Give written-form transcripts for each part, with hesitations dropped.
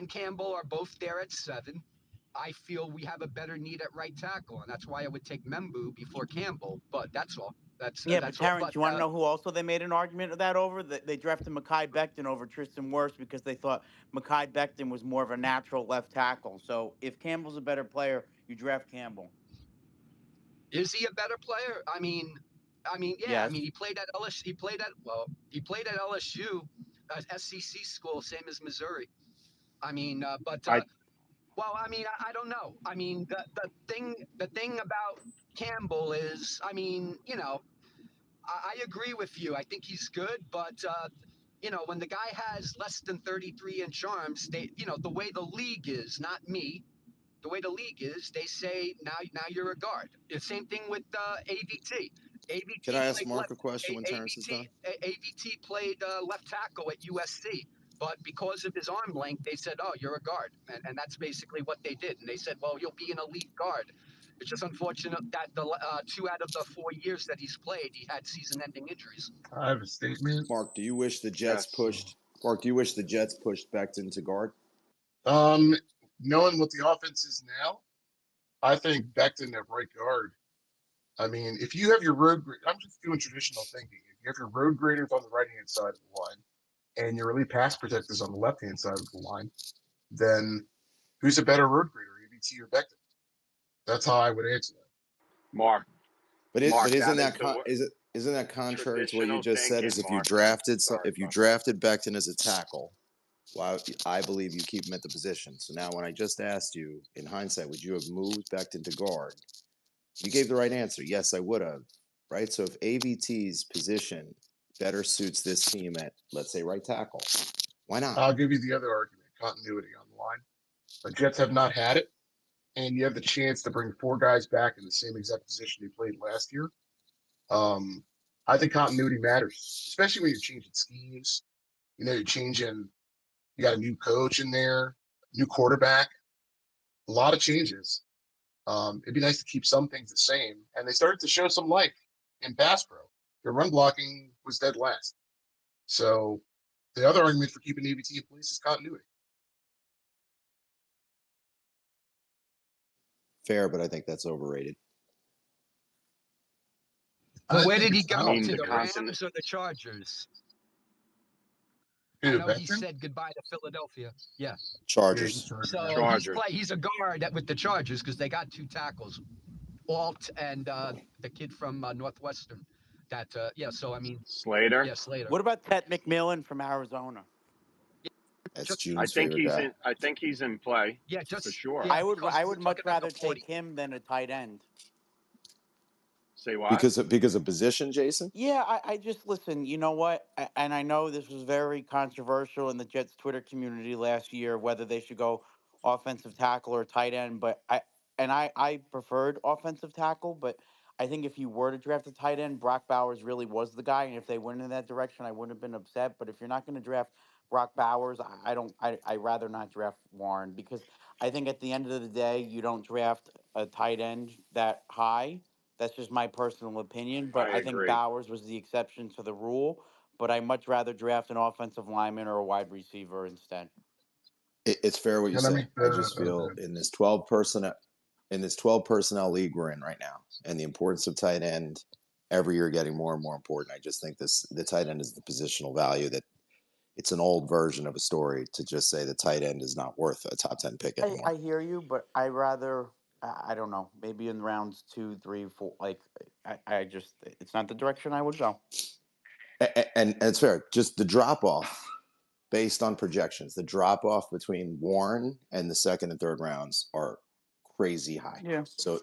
and Campbell are both there at 7. I feel we have a better need at right tackle, and that's why I would take Membu before Campbell. But that's all. Yeah, but That's all. Terrence, But you want to know who also they made an argument of that over? They drafted Mekhi Becton over Tristan Wirfs because they thought Mekhi Becton was more of a natural left tackle. So if Campbell's a better player, you draft Campbell. is he a better player? Yeah. Yes. He played at LSU. He played at LSU, SEC school, same as Missouri. But I well, I don't know. The thing about Campbell is, I agree with you. I think he's good, but when the guy has less than 33-inch arms, the way the league is, not me, the way the league is, they say now you're a guard. The same thing with AVT. Can AVT I ask played Mark a question when Terrence is done? AVT played left tackle at USC, but because of his arm length, they said, "Oh, you're a guard," and that's basically what they did. And they said, "Well, you'll be an elite guard." It's just unfortunate that the 2 out of the 4 years that he's played, he had season-ending injuries. I have a statement. Mark, do you wish the Jets pushed Becton to guard? Knowing what the offense is now, I think Becton at right guard. If you have your I'm just doing traditional thinking. If you have your road graders on the right-hand side of the line and your elite pass protectors on the left-hand side of the line, then who's a better road grader, ABT or Becton? That's how I would answer that. Mark. But isn't that contrary to what you just said? Is if you drafted Becton as a tackle, well, I believe you keep him at the position. So now, when I just asked you, in hindsight, would you have moved Becton to guard? You gave the right answer. Yes, I would have. Right. So if AVT's position better suits this team at, let's say, right tackle, why not? I'll give you the other argument: continuity on the line. The Jets have not had it, and you have the chance to bring 4 guys back in the same exact position they played last year. I think continuity matters, especially when you're changing schemes. You're changing. You got a new coach in there, new quarterback, a lot of changes. It'd be nice to keep some things the same, and they started to show some life in pass pro. Their run blocking was dead last. So the other argument for keeping ABT in place is continuity. Fair, but I think that's overrated. Where did he go? To the Rams Rams or the Chargers? I know he said goodbye to Philadelphia. Yeah. Chargers. So Chargers. he's a guard with the Chargers because they got 2 tackles, Alt and the kid from Northwestern. Slater. Yeah, Slater. What about Ted McMillan from Arizona? That's June's favorite guy. I think he's in play. Yeah, just for sure. Yeah, I would much rather take him than a tight end. Say why? Because of position, Jason? Yeah, I just listen. You know what? And I know this was very controversial in the Jets Twitter community last year whether they should go offensive tackle or tight end. But I preferred offensive tackle. But I think if you were to draft a tight end, Brock Bowers really was the guy. And if they went in that direction, I wouldn't have been upset. But if you're not going to draft Brock Bowers, I rather not draft Warren because I think at the end of the day, you don't draft a tight end that high. That's just my personal opinion, but I think agree. Bowers was the exception to the rule. But I much rather draft an offensive lineman or a wide receiver instead. It's fair what you say. I just feel in this 12 personnel league we're in right now, and the importance of tight end every year getting more and more important. I just think the tight end is the positional value that it's an old version of a story to just say the tight end is not worth a top 10 pick anymore. I hear you, but I rather. I don't know. Maybe in rounds 2, 3, 4. Like, I just, it's not the direction I would go. And it's fair. Just the drop off based on projections, the drop off between Warren and the 2nd and 3rd rounds are crazy high. Yeah. So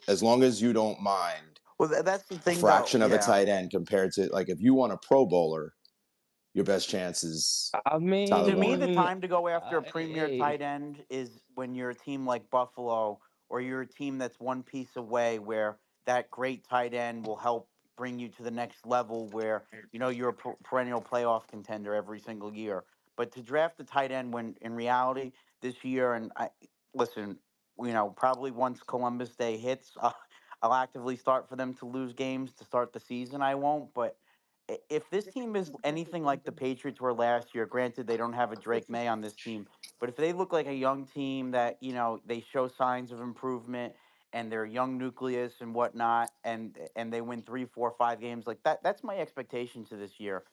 as long as you don't mind, well, that's the thing. A fraction of a tight end compared to, like, if you want a Pro Bowler, your best chance is to me, the time to go after a premier tight end is when you're a team like Buffalo or you're a team that's one piece away where that great tight end will help bring you to the next level where, you're a perennial playoff contender every single year. But to draft a tight end when in reality this year, and listen, probably once Columbus Day hits, I'll actively start for them to lose games to start the season. I won't, but if this team is anything like the Patriots were last year, granted they don't have a Drake May on this team, but if they look like a young team that they show signs of improvement and they're young nucleus and whatnot, and they win 3, 4, 5 games like that, that's my expectation to this year.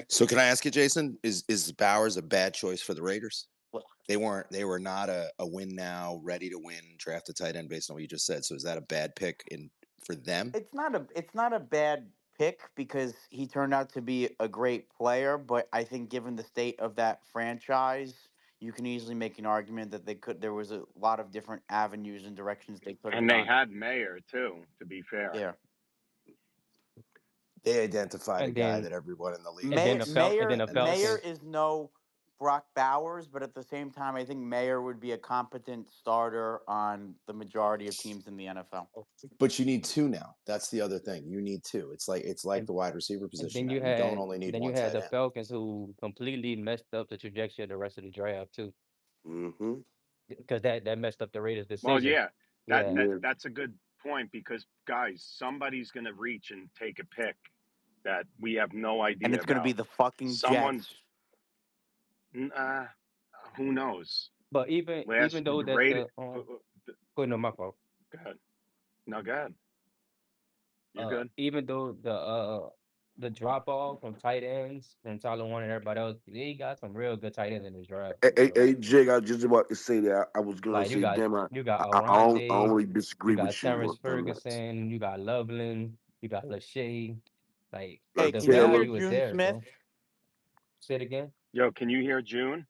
So can I ask you, Jason? Is Bowers a bad choice for the Raiders? Well, They weren't. They were not a win now, ready to win, draft a tight end based on what you just said. So is that a bad pick for them? it's not a bad pick because he turned out to be a great player, but I think given the state of that franchise, you can easily make an argument that there was a lot of different avenues and directions they could have And they gone. had Mayer too, to be fair. Yeah. They identified a And guy then that everyone in the league and then Mayer the loves, Fal- and then Mayer the and Mayer Falcons. that's. is no Brock Bowers, but at the same time, I think Mayer would be a competent starter on the majority of teams in the NFL. But you need two now. That's the other thing. You need two. It's like And the wide receiver and position then now. you You don't had only need then you one had tight the end. Falcons who completely messed up the trajectory of the rest of the draft too, Mm-hmm. because that messed up the Raiders' Well, decision. yeah, Yeah, Yeah. that's a good point because guys, somebody's going to reach and take a pick that we have no And idea it's going to be about. the fucking Someone's, Jets. uh, who knows? but even Last even though that rated. the oh no, my fault. Go ahead. No, go ahead. You're good. Even though the drop off from tight ends and Tyler Warner and everybody else, they got some real good tight ends in this draft too. So Hey, Jig, I was just about to say that. I was gonna like say, damn, you got I don't Aronde, really you disagree got with you Terrence on that. Ferguson, you got Loveland, you got Lachey. Like Hey, the can you hear Taylor. value is June there, Smith? bro. Say it again. Yo, can you hear June?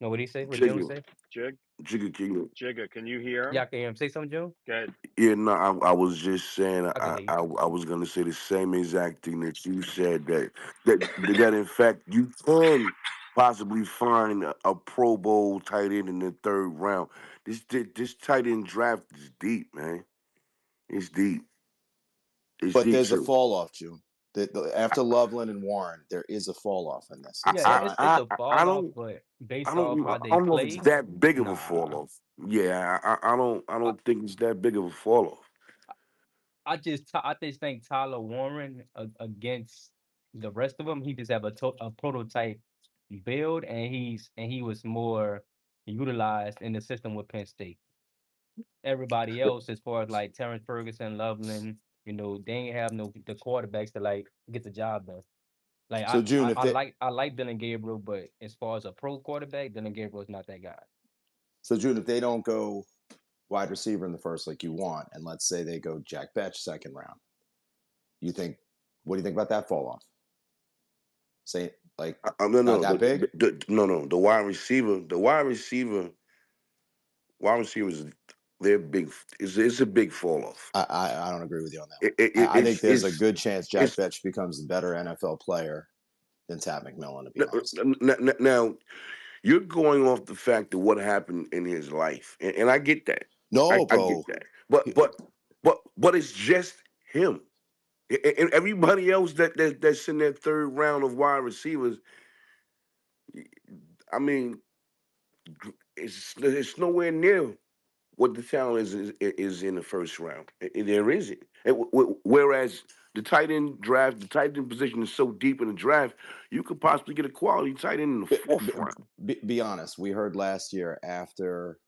No, what do you say? What June Jigga, say? Jig? Jigga King. Jigga, can you hear Yeah, him? I can hear him. Say something, June. Good. Yeah, no, I was just saying, I can hear you. I was gonna say the same exact thing that you said, that in fact you can possibly find a Pro Bowl tight end in the third round. This tight end draft is deep, man. It's deep. It's But deep. there's a So fall off, June. After Loveland and Warren, there is a fall off in this. I Yeah, It's I not. it's a I fall off, don't but based off how I they don't know if it's play, that big of a fall nah. off. Yeah, I I, don't think it's that big of a fall off. I just think Tyler Warren against the rest of them, he just have a prototype build, and he was more utilized in the system with Penn State. Everybody else, as far as like Terrence Ferguson, Loveland, they ain't have no the quarterbacks to like get the job done. Like So June, I like Dylan Gabriel, but as far as a pro quarterback, Dylan Gabriel is not that guy. if they don't go wide receiver in the first like you want, and let's say they go Jack Betch second round, you think? What do you think about that fall off? Say like No, not no, that big. no. Wide receivers, they're big. It's a big fall off. I don't agree with you on that one. It, it, I think there's a it's good chance Jack it's Betch becomes a better NFL player than Tad McMillan, to be honest. now you're going off the fact of what happened in his life, and I get that. No, I get bro. that. But it's just him. And everybody else that's in that third round of wide receivers, I mean, it's nowhere near what the talent is in the first round. There isn't. Whereas the tight end position is so deep in the draft, you could possibly get a quality tight end in the fourth round. Be honest. We heard last year after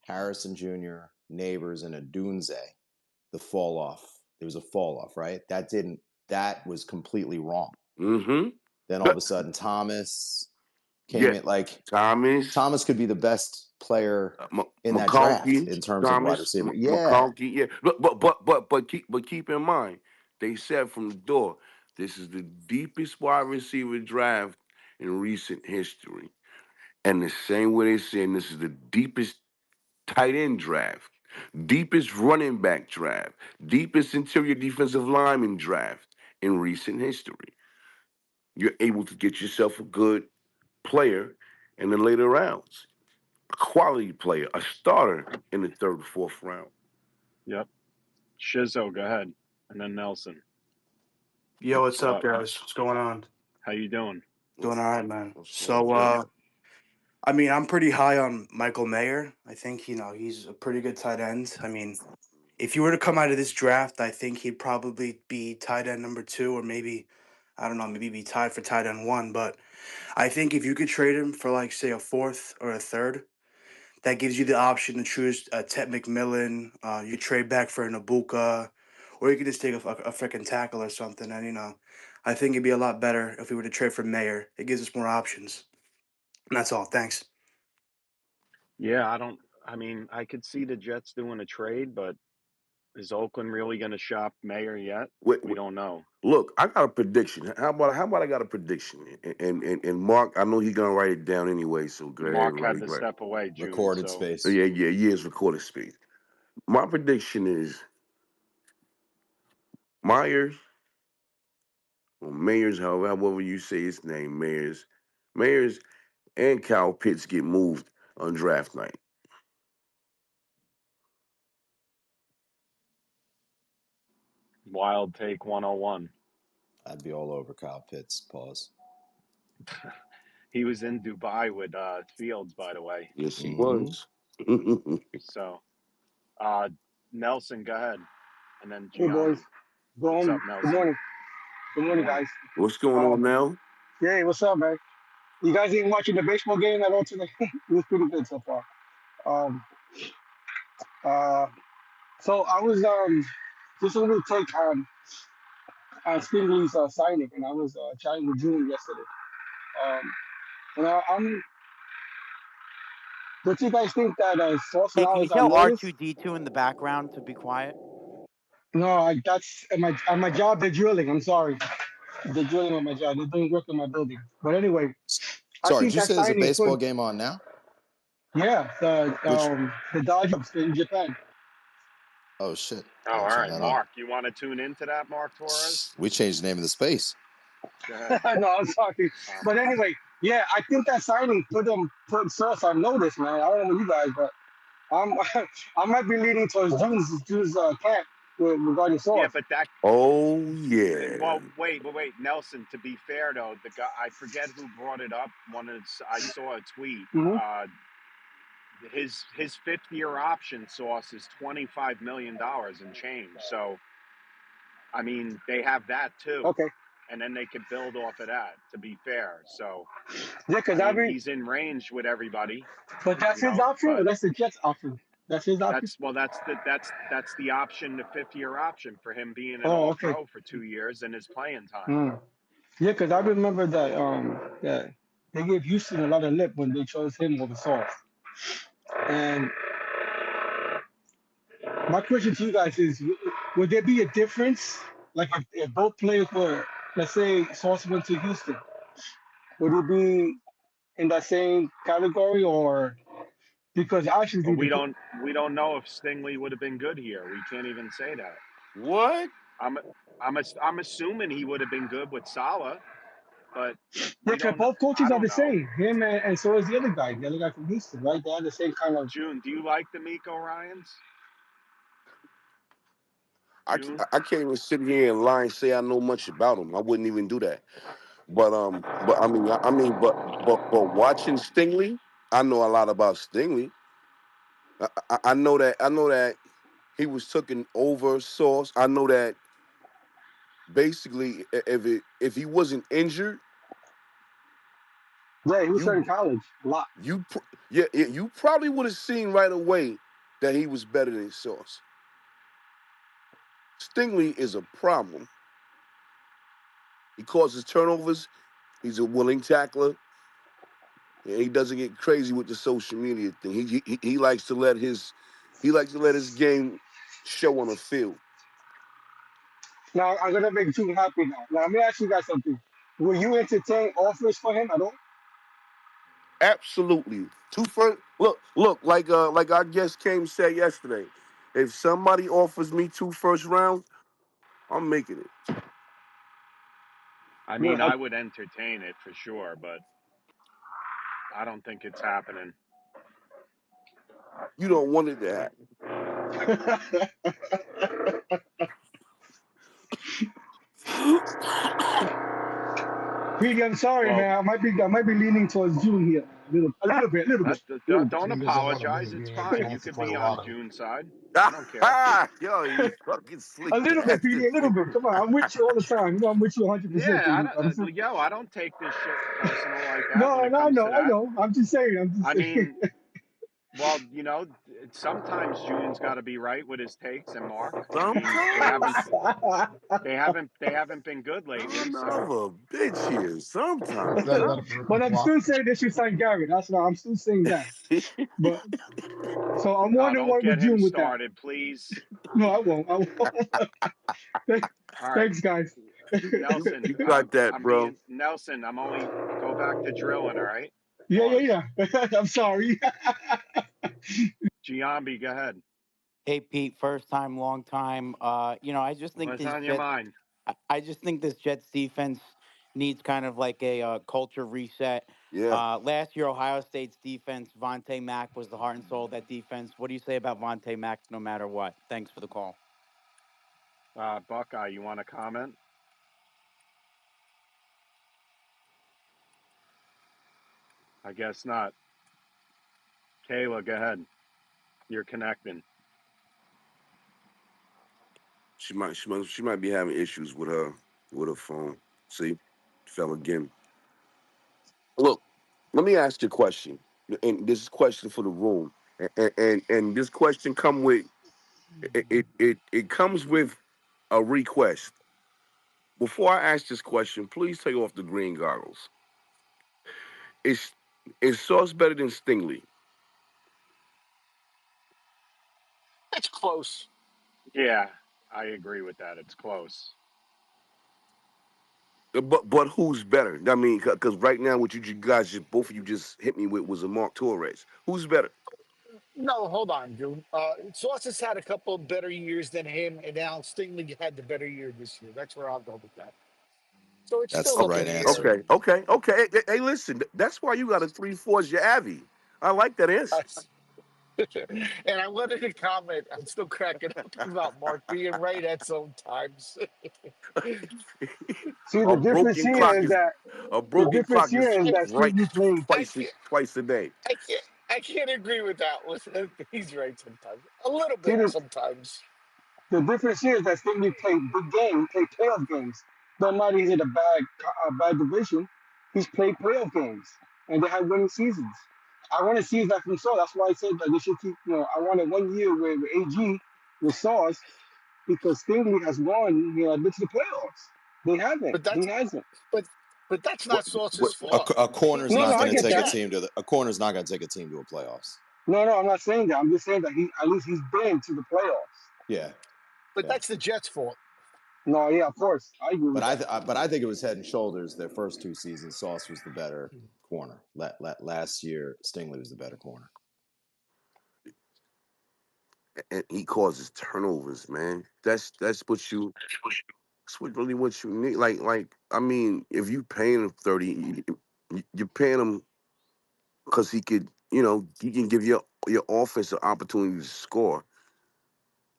Harrison Jr., Neighbors, and Adunze, the fall off. There was a fall off, right? That was completely wrong. Mm-hmm. Then all of a sudden, Thomas came Yeah, in. Like Thomas could be the best player in that draft McConkey, in terms of wide Thomas receiver. Yeah. McConkey. Yeah, but keep in mind, they said from the door, this is the deepest wide receiver draft in recent history, and the same way they saying this is the deepest tight end draft, deepest running back draft, deepest interior defensive lineman draft in recent history. You're able to get yourself a good player in the later rounds, a quality player, a starter in the third, fourth round. Yep. Shizzo, go ahead. And then Nelson. Yo, what's up, guys? What's going on? How you doing? Doing all right, man. What's So, going on? I mean, I'm pretty high on Michael Mayer. I think, he's a pretty good tight end. I mean, if you were to come out of this draft, I think he'd probably be tight end number 2, or maybe, I don't know, maybe be tied for tight end 1. But I think if you could trade him for, like, say, a 4th or a 3rd, that gives you the option to choose Ted McMillan. You trade back for an Ibuka, or you could just take a freaking tackle or something. And, I think it'd be a lot better if we were to trade for Mayer. It gives us more options. And that's all. Thanks. Yeah, I could see the Jets doing a trade, but is Oakland really going to shop Mayer yet? We don't know. Look, I got a prediction. How about I got a prediction? And Mark, I know he's gonna write it down anyway. So go ahead, Mark had to right. step away, June. Recorded So space. Yeah, it's recorded space. My prediction is Myers or Mayers, however you say his name, Mayers, and Kyle Pitts get moved on draft night. wild take 101. I'd be all over Kyle Pitts. Pause. He was in Dubai with Fields, by the way. Yes, he Mhm. was. So, Nelson, go ahead, and then Hey boys, Gianni. What's up, good Nelson? morning. Good morning, guys. What's going on now? Yeah, what's up, man? You guys ain't watching the baseball game at all today? It was pretty good so far. Um, uh, so I was just a little take on Stingley's signing, and I was chatting with June yesterday. Um, and I'm. Don't you guys think that Sauce Hey, now can you is on tell notice? R2D2 in the background to be quiet? No, that's at my job. They're drilling. I'm sorry, they're drilling at my job. They're doing work in my building. But anyway, I Sorry, think did you that say there's a signing baseball put. game on now? Yeah, Which? the Dodgers in Japan. Oh shit! Oh, I all gotta turn right, that on. Mark. You want to tune into that, Mark Torres? We changed the name of the space. Go ahead. No, I'm sorry. But anyway, yeah, I think that signing put Sauce on notice, man. I don't know about you guys, but I'm I might be leaning towards June's camp regarding Yeah, Sauce. but that. Oh yeah. Well, wait, Nelson. To be fair, though, the guy I forget who brought it up. I saw a tweet. Hmm. His 5th-year option Sauce is $25 million and change. So, I mean, they have that too, Okay. and then they could build off of that. To be fair, so Yeah, I because mean, he's in range with everybody, but that's his option, or But that's the Jets' option. That's his option. that's the option, the 5th-year option for him being an Oh, okay. All-Pro for 2 years and his playing time. Mm. Yeah, because I remember that they gave Houston a lot of lip when they chose him over Sauce. And my question to you guys is: would there be a difference? Like if both players were, let's say, Sauce went to Houston, would it be in that same category, or because But actually the we don't know if Stingley would have been good here. We can't even say that. What? I'm assuming he would have been good with Salah, but we because don't. both coaches I are don't the know. same, him and so is the other guy from Houston, right? They have the same kind of. June, do you like the Miko Ryans? I, June? I can't even sit here and lie and say I know much about him. I wouldn't even do that. But but watching Stingley, I know a lot about Stingley. I know that he was taken over Sauce. I know that basically if he wasn't injured, Yeah, he was you in college a lot. you probably would have seen right away that he was better than Sauce. Stingley is a problem. He causes turnovers. He's a willing tackler. And he doesn't get crazy with the social media thing. He likes to let his game show on the field. Now I'm gonna make you happy now. Now let me ask you guys something. Will you entertain offers for him at all? Absolutely. Two first. Look. Like our guest came said yesterday. If somebody offers me 2 first rounds, I'm making it. I Yeah. mean, I would entertain it for sure, but I don't think it's happening. You don't want it to happen. Really, I'm sorry, Well, man. I might be leaning towards June here. little bit, little bit, little bit. Don't June doesn't want to win apologize. a It's game. He fine. You wants to could play be on lotto. June's side. I don't care. Yo, you fucking A sleep little bit, PD, bastard. a little bit. Come on, I'm with you all the time. You know, I'm with you 100%, Yeah, PD. I don't take this shit personal like that when No, it no, I comes to know, I that. know. I'm just saying. I'm just I saying. mean, well, sometimes June's got to be right with his takes and Mark. I mean, Sometimes. they haven't been good lately, Son so of a bitch here. Is Sometimes. that a broken But I'm clock? still saying they should sign Gary. That's why I'm still saying that. But so I'm don't 1-1 with get him June with that. started, please. No, I won't. I won't. All right, Thanks, guys. Nelson. You got that, I'm bro. being Nelson. I'm only go back to drilling. All right, Yeah, pause. yeah, yeah. I'm sorry. Giambi, go ahead. Hey Pete, first time, long time. I just think What's this on your Jets. mind? I just think this Jets defense needs kind of like a culture reset. Yeah. Last year, Ohio State's defense, Vontae Mack was the heart and soul of that defense. What do you say about Vontae Mack? No matter what. Thanks for the call. Buckeye, you want to comment? I guess not. Kayla, go ahead. You're connecting. She might be having issues with her phone. See, fell again. Look, let me ask you a question, and this is a question for the room, and this question come with it comes with a request. Before I ask this question, please take off the green goggles. Is is Sauce better than Stingley? It's close. Yeah, I agree with that. It's close. But who's better? I mean, because right now, what you guys just both of you just hit me with was a Mark Torres. Who's better? No, hold on, dude. Sauce has had a couple of better years than him, and now Stingley had the better year this year. That's where I'll go with that. So it's That's still the up right in the air. answer. Okay. Hey, listen, that's why you got a 3-4's your Avi. I like that answer. That's- and I wanted to comment. I'm still cracking up about Mark being right at some times. See, a the difference broken here clock is is that a the broken difference clock here is is that right Stevie played. I twice can't. twice a day. I can't agree with that. He's right sometimes. A little See, bit sometimes. the difference here is that Stevie played big game, played playoff games. Don't matter he's in a bad division. He's played playoff games, and they had winning seasons. I want to see that from Saul. That's why I said that they should keep. I wanted 1 year with AG with Sauce because Stingley has won. Been to the playoffs. They haven't. But He that's hasn't. but but that's What not Sauce's what A, fault. a corner's No, He's no, not I going to been get take a that. again. team to a corner's not going to take a team to a playoffs. No, no, I'm not saying that. I'm just saying that he at least he's been to the playoffs. Yeah, But yeah. that's the Jets' fault. No, yeah, of course, I agree with that. But I think it was head and shoulders. Their first two seasons, Sauce was the better corner. Last year, Stingley was the better corner. and he causes turnovers, man. That's what you that's what you need. Like I mean, if you paying him 30, you're paying him because he can give your offense an opportunity to score.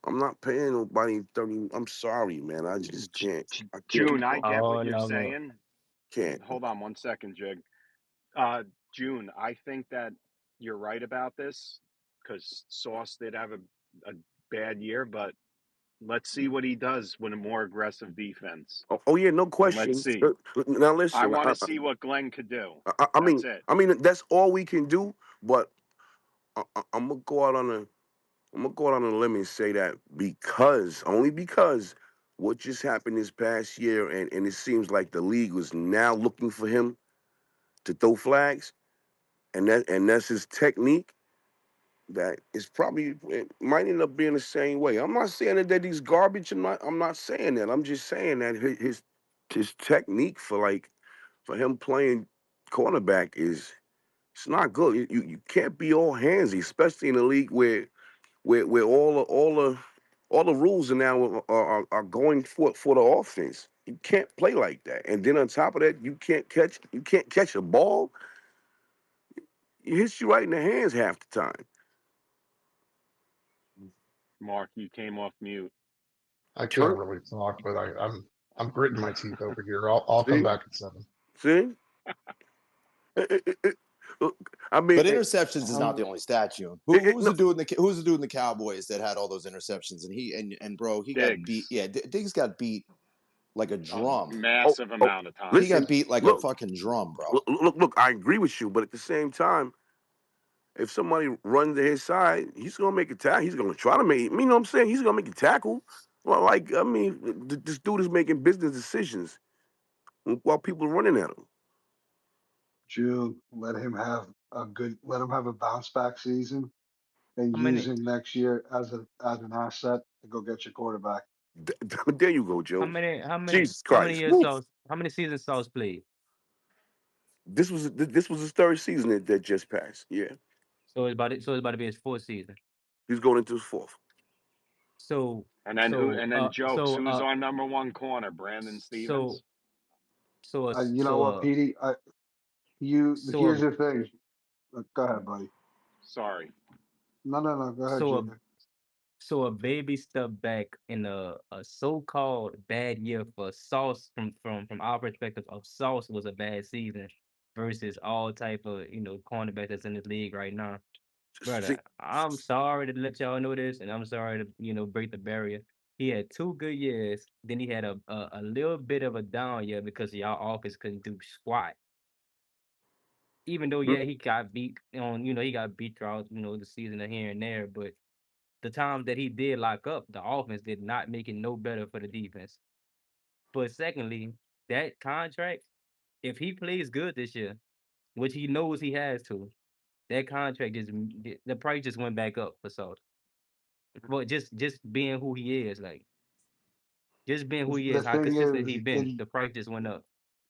I'm not paying nobody 30. I'm sorry, man. I just can't. I can't. June, I get Oh what you're no, saying. Can't. Hold on one second, Jig. June, I think that you're right about this because Sauce did have a bad year, but let's see what he does with a more aggressive defense. Oh yeah, no And let's question. see. Now I listen. want to see what Glenn could do. I That's mean, it. that's all we can do. But I'm gonna go out on a I'm gonna go out on a limb and say that only because what just happened this past year, and it seems like the league was now looking for him to throw flags, and that's his technique. That is probably it might end up being the same way. I'm not saying that he's garbage. I'm not saying that. I'm just saying that his technique for him playing cornerback is it's not good. You can't be all handsy, especially in a league where all the rules are now are going for the offense. You can't play like that. And then on top of that, you can't catch a ball. It hits you right in the hands half the time. Mark, you came off mute. I can't Sure. really talk, but I'm gritting my teeth over here. I'll come See, back at 7. see. I mean, But interceptions is not the only stat, June. Who's no, the dude in the Cowboys that had all those interceptions? And bro, he got beat. Diggs, Yeah, Diggs got beat like a a drum. oh, massive oh, amount of He times. got listen, beat like a look, fucking drum, bro. look. I agree with you, but at the same time, if somebody runs to his side, he's gonna make a tackle. He's gonna try to make. You know what I'm saying? He's gonna make a tackle. Well, like I mean, this dude is making business decisions while people are running at him. June, let him have a bounce back season and How use many him next year as an asset to go get your quarterback. There you go, how Joe. many how many Jesus how many Christ. years Woo. Sauce how many seasons Sauce played? This was his third season that just passed. Yeah, So it's about to be his fourth season. he's going into his fourth. So And then who? so And then uh jokes. so Who's uh our number one corner? Brandon so Stevens. so You know what, Petey? Here's so the thing. Go ahead, buddy. Sorry. No. Go ahead, so a Junior. so a baby step back in a so-called bad year for Sauce from our perspective of Sauce was a bad season versus all type of cornerback that's in this league right now. See, Brother, I'm sorry to let y'all know this, and I'm sorry to break the barrier. He had 2 good years, then he had a little bit of a down year because y'all offense couldn't do squat. Even though mm, yeah, he got beat throughout the season here and there, but the times that he did lock up, the offense did not make it no better for the defense. But secondly, that contract, if he plays good this year, which he knows he has to, that contract the price just went back up for Sauce. But just being who he is, like just being who he The is, how thing consistent is, he been, the price just went up.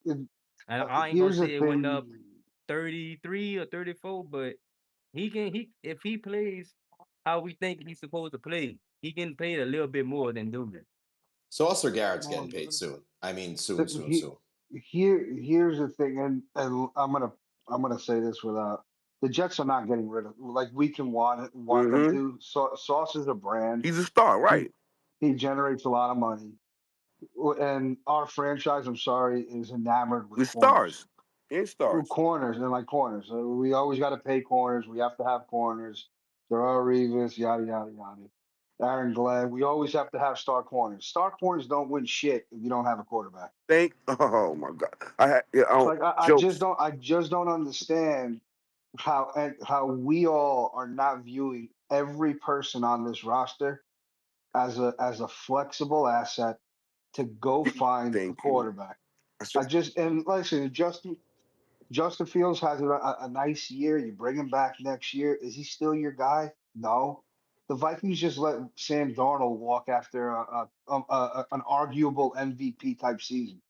in And I ain't gonna here's the say it went up thing. 33 or 34, but he if he plays how we think he's supposed to play, he can pay a little bit more than Dugan. Sauce or Garrett's getting Well, paid soon. I mean, soon, the- soon, he, soon. here's the thing, and I'm gonna say this without the Jets are not getting rid of like we can want them mm-hmm. to. Sauce is a brand. He's a star, He right? he generates a lot of money, and our franchise, I'm sorry, is enamored with The corners. stars, and stars. Corners and like corners. We always got to pay corners. We have to have corners. Darrell Revis, yada yada yada. Aaron Glenn. We always have to have star corners. Star corners don't win shit if you don't have a quarterback. Oh my God, I had Like jokes. I just don't understand how we all are not viewing every person on this roster as a flexible asset to go find a Thank you. quarterback. I I said, just and like I said, Justin Fields has a nice year. You bring him back next year. Is he still your guy? No. The Vikings just let Sam Darnold walk after an arguable MVP type season.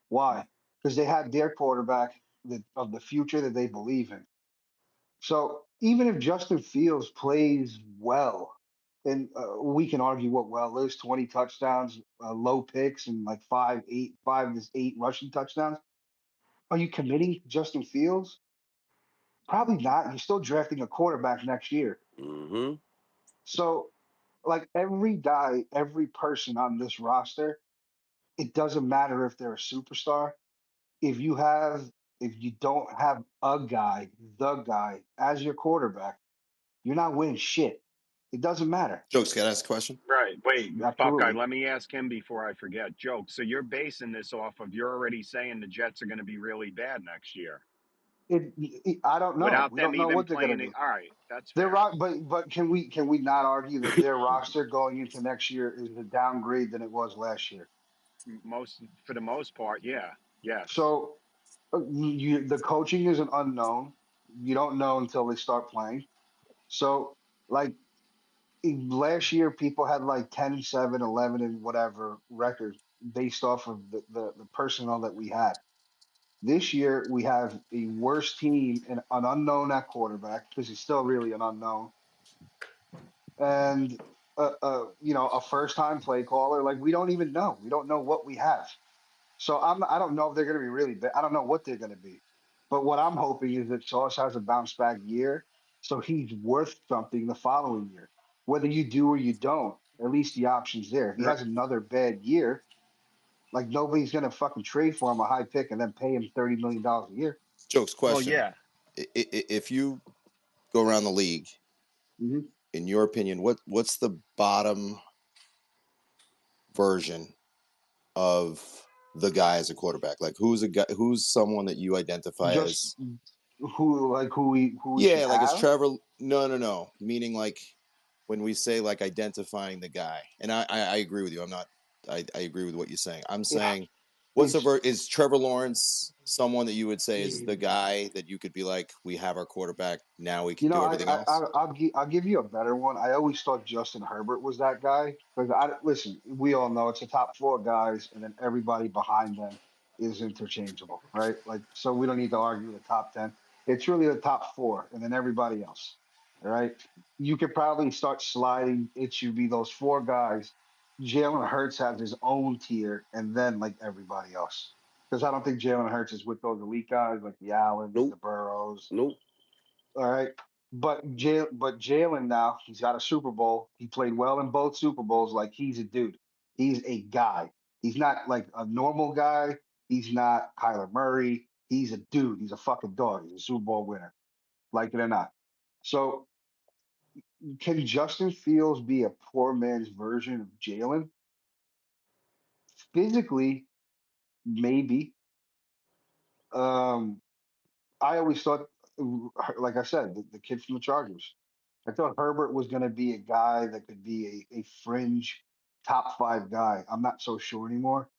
Why? Because they had their quarterback of the future that they believe in. So even if Justin Fields plays well, and we can argue what well is 20 touchdowns, low picks, and like five to eight rushing touchdowns. Are you committing to Justin Fields? Probably not. You're still drafting a quarterback next year. mm-hmm. So, like every guy, every person on this roster, it doesn't matter if they're a superstar. If you have, if you don't have the guy as your quarterback, you're not winning shit. It doesn't matter. Jokes, can I ask a question? Right. Wait, Buckeye, Absolutely. let me ask him before I forget. Joke. So you're basing this off of you're already saying the Jets are going to be really bad next year I don't know. without We them don't know even what they're gonna playing do. it. All right, that's They're fair. right, but can we not argue that their roster going into next year is a downgrade than it was last year? Most for the most part, yeah. Yes. So the coaching is an unknown. You don't know until they start playing. So like last year, people had like 10-7, 11 and whatever records based off of the personnel that we had. This year, we have a worse team and an unknown at quarterback because he's still really an unknown, and a first time play caller. Like we don't even know. We don't know what we have. So I don't know if they're going to be really bad. I don't know what they're going to be. But what I'm hoping is that Sauce has a bounce back year, so he's worth something the following year. Whether you do or you don't, at least the option's there. If he R- has another bad year, like nobody's going to fucking trade for him a high pick and then pay him $30 million a year. Jokes, Well, question. yeah. if you go around the league, in your opinion, what's the bottom version of the guy as a quarterback? Like who's a guy? Who's someone that you identify Just as? who we should Yeah, like is have. Trevor? No. Meaning like when we say like identifying the guy, and I agree with you. I'm not. I agree with what you're saying. I'm It's saying, it's is Trevor Lawrence someone that you would say is the guy that you could be like, we have our quarterback now, we can do everything else? I'll give you a better one. I always thought Justin Herbert was that guy because I listen. We all know it's the top four guys, and then everybody behind them is interchangeable, right? Like so, we don't need to argue the top 10. It's really the top four, and then everybody else. All right, you could probably start sliding. It should be those four guys. Jalen Hurts has his own tier, and then like everybody else. Because I don't think Jalen Hurts is with those elite guys like the Allens, the Nope. Burrows. Nope. All right. But Jalen now, he's got a Super Bowl. He played well in both Super Bowls. Like he's a dude. He's a guy. He's not like a normal guy. He's not Kyler Murray. He's a dude. He's a fucking dog. He's a Super Bowl winner. Like it or not. So can Justin Fields be a poor man's version of Jalen? Physically, maybe. Um, I always thought, like I said, the kid from the Chargers. I thought Herbert was going to be a guy that could be a fringe top five guy. I'm not so sure anymore.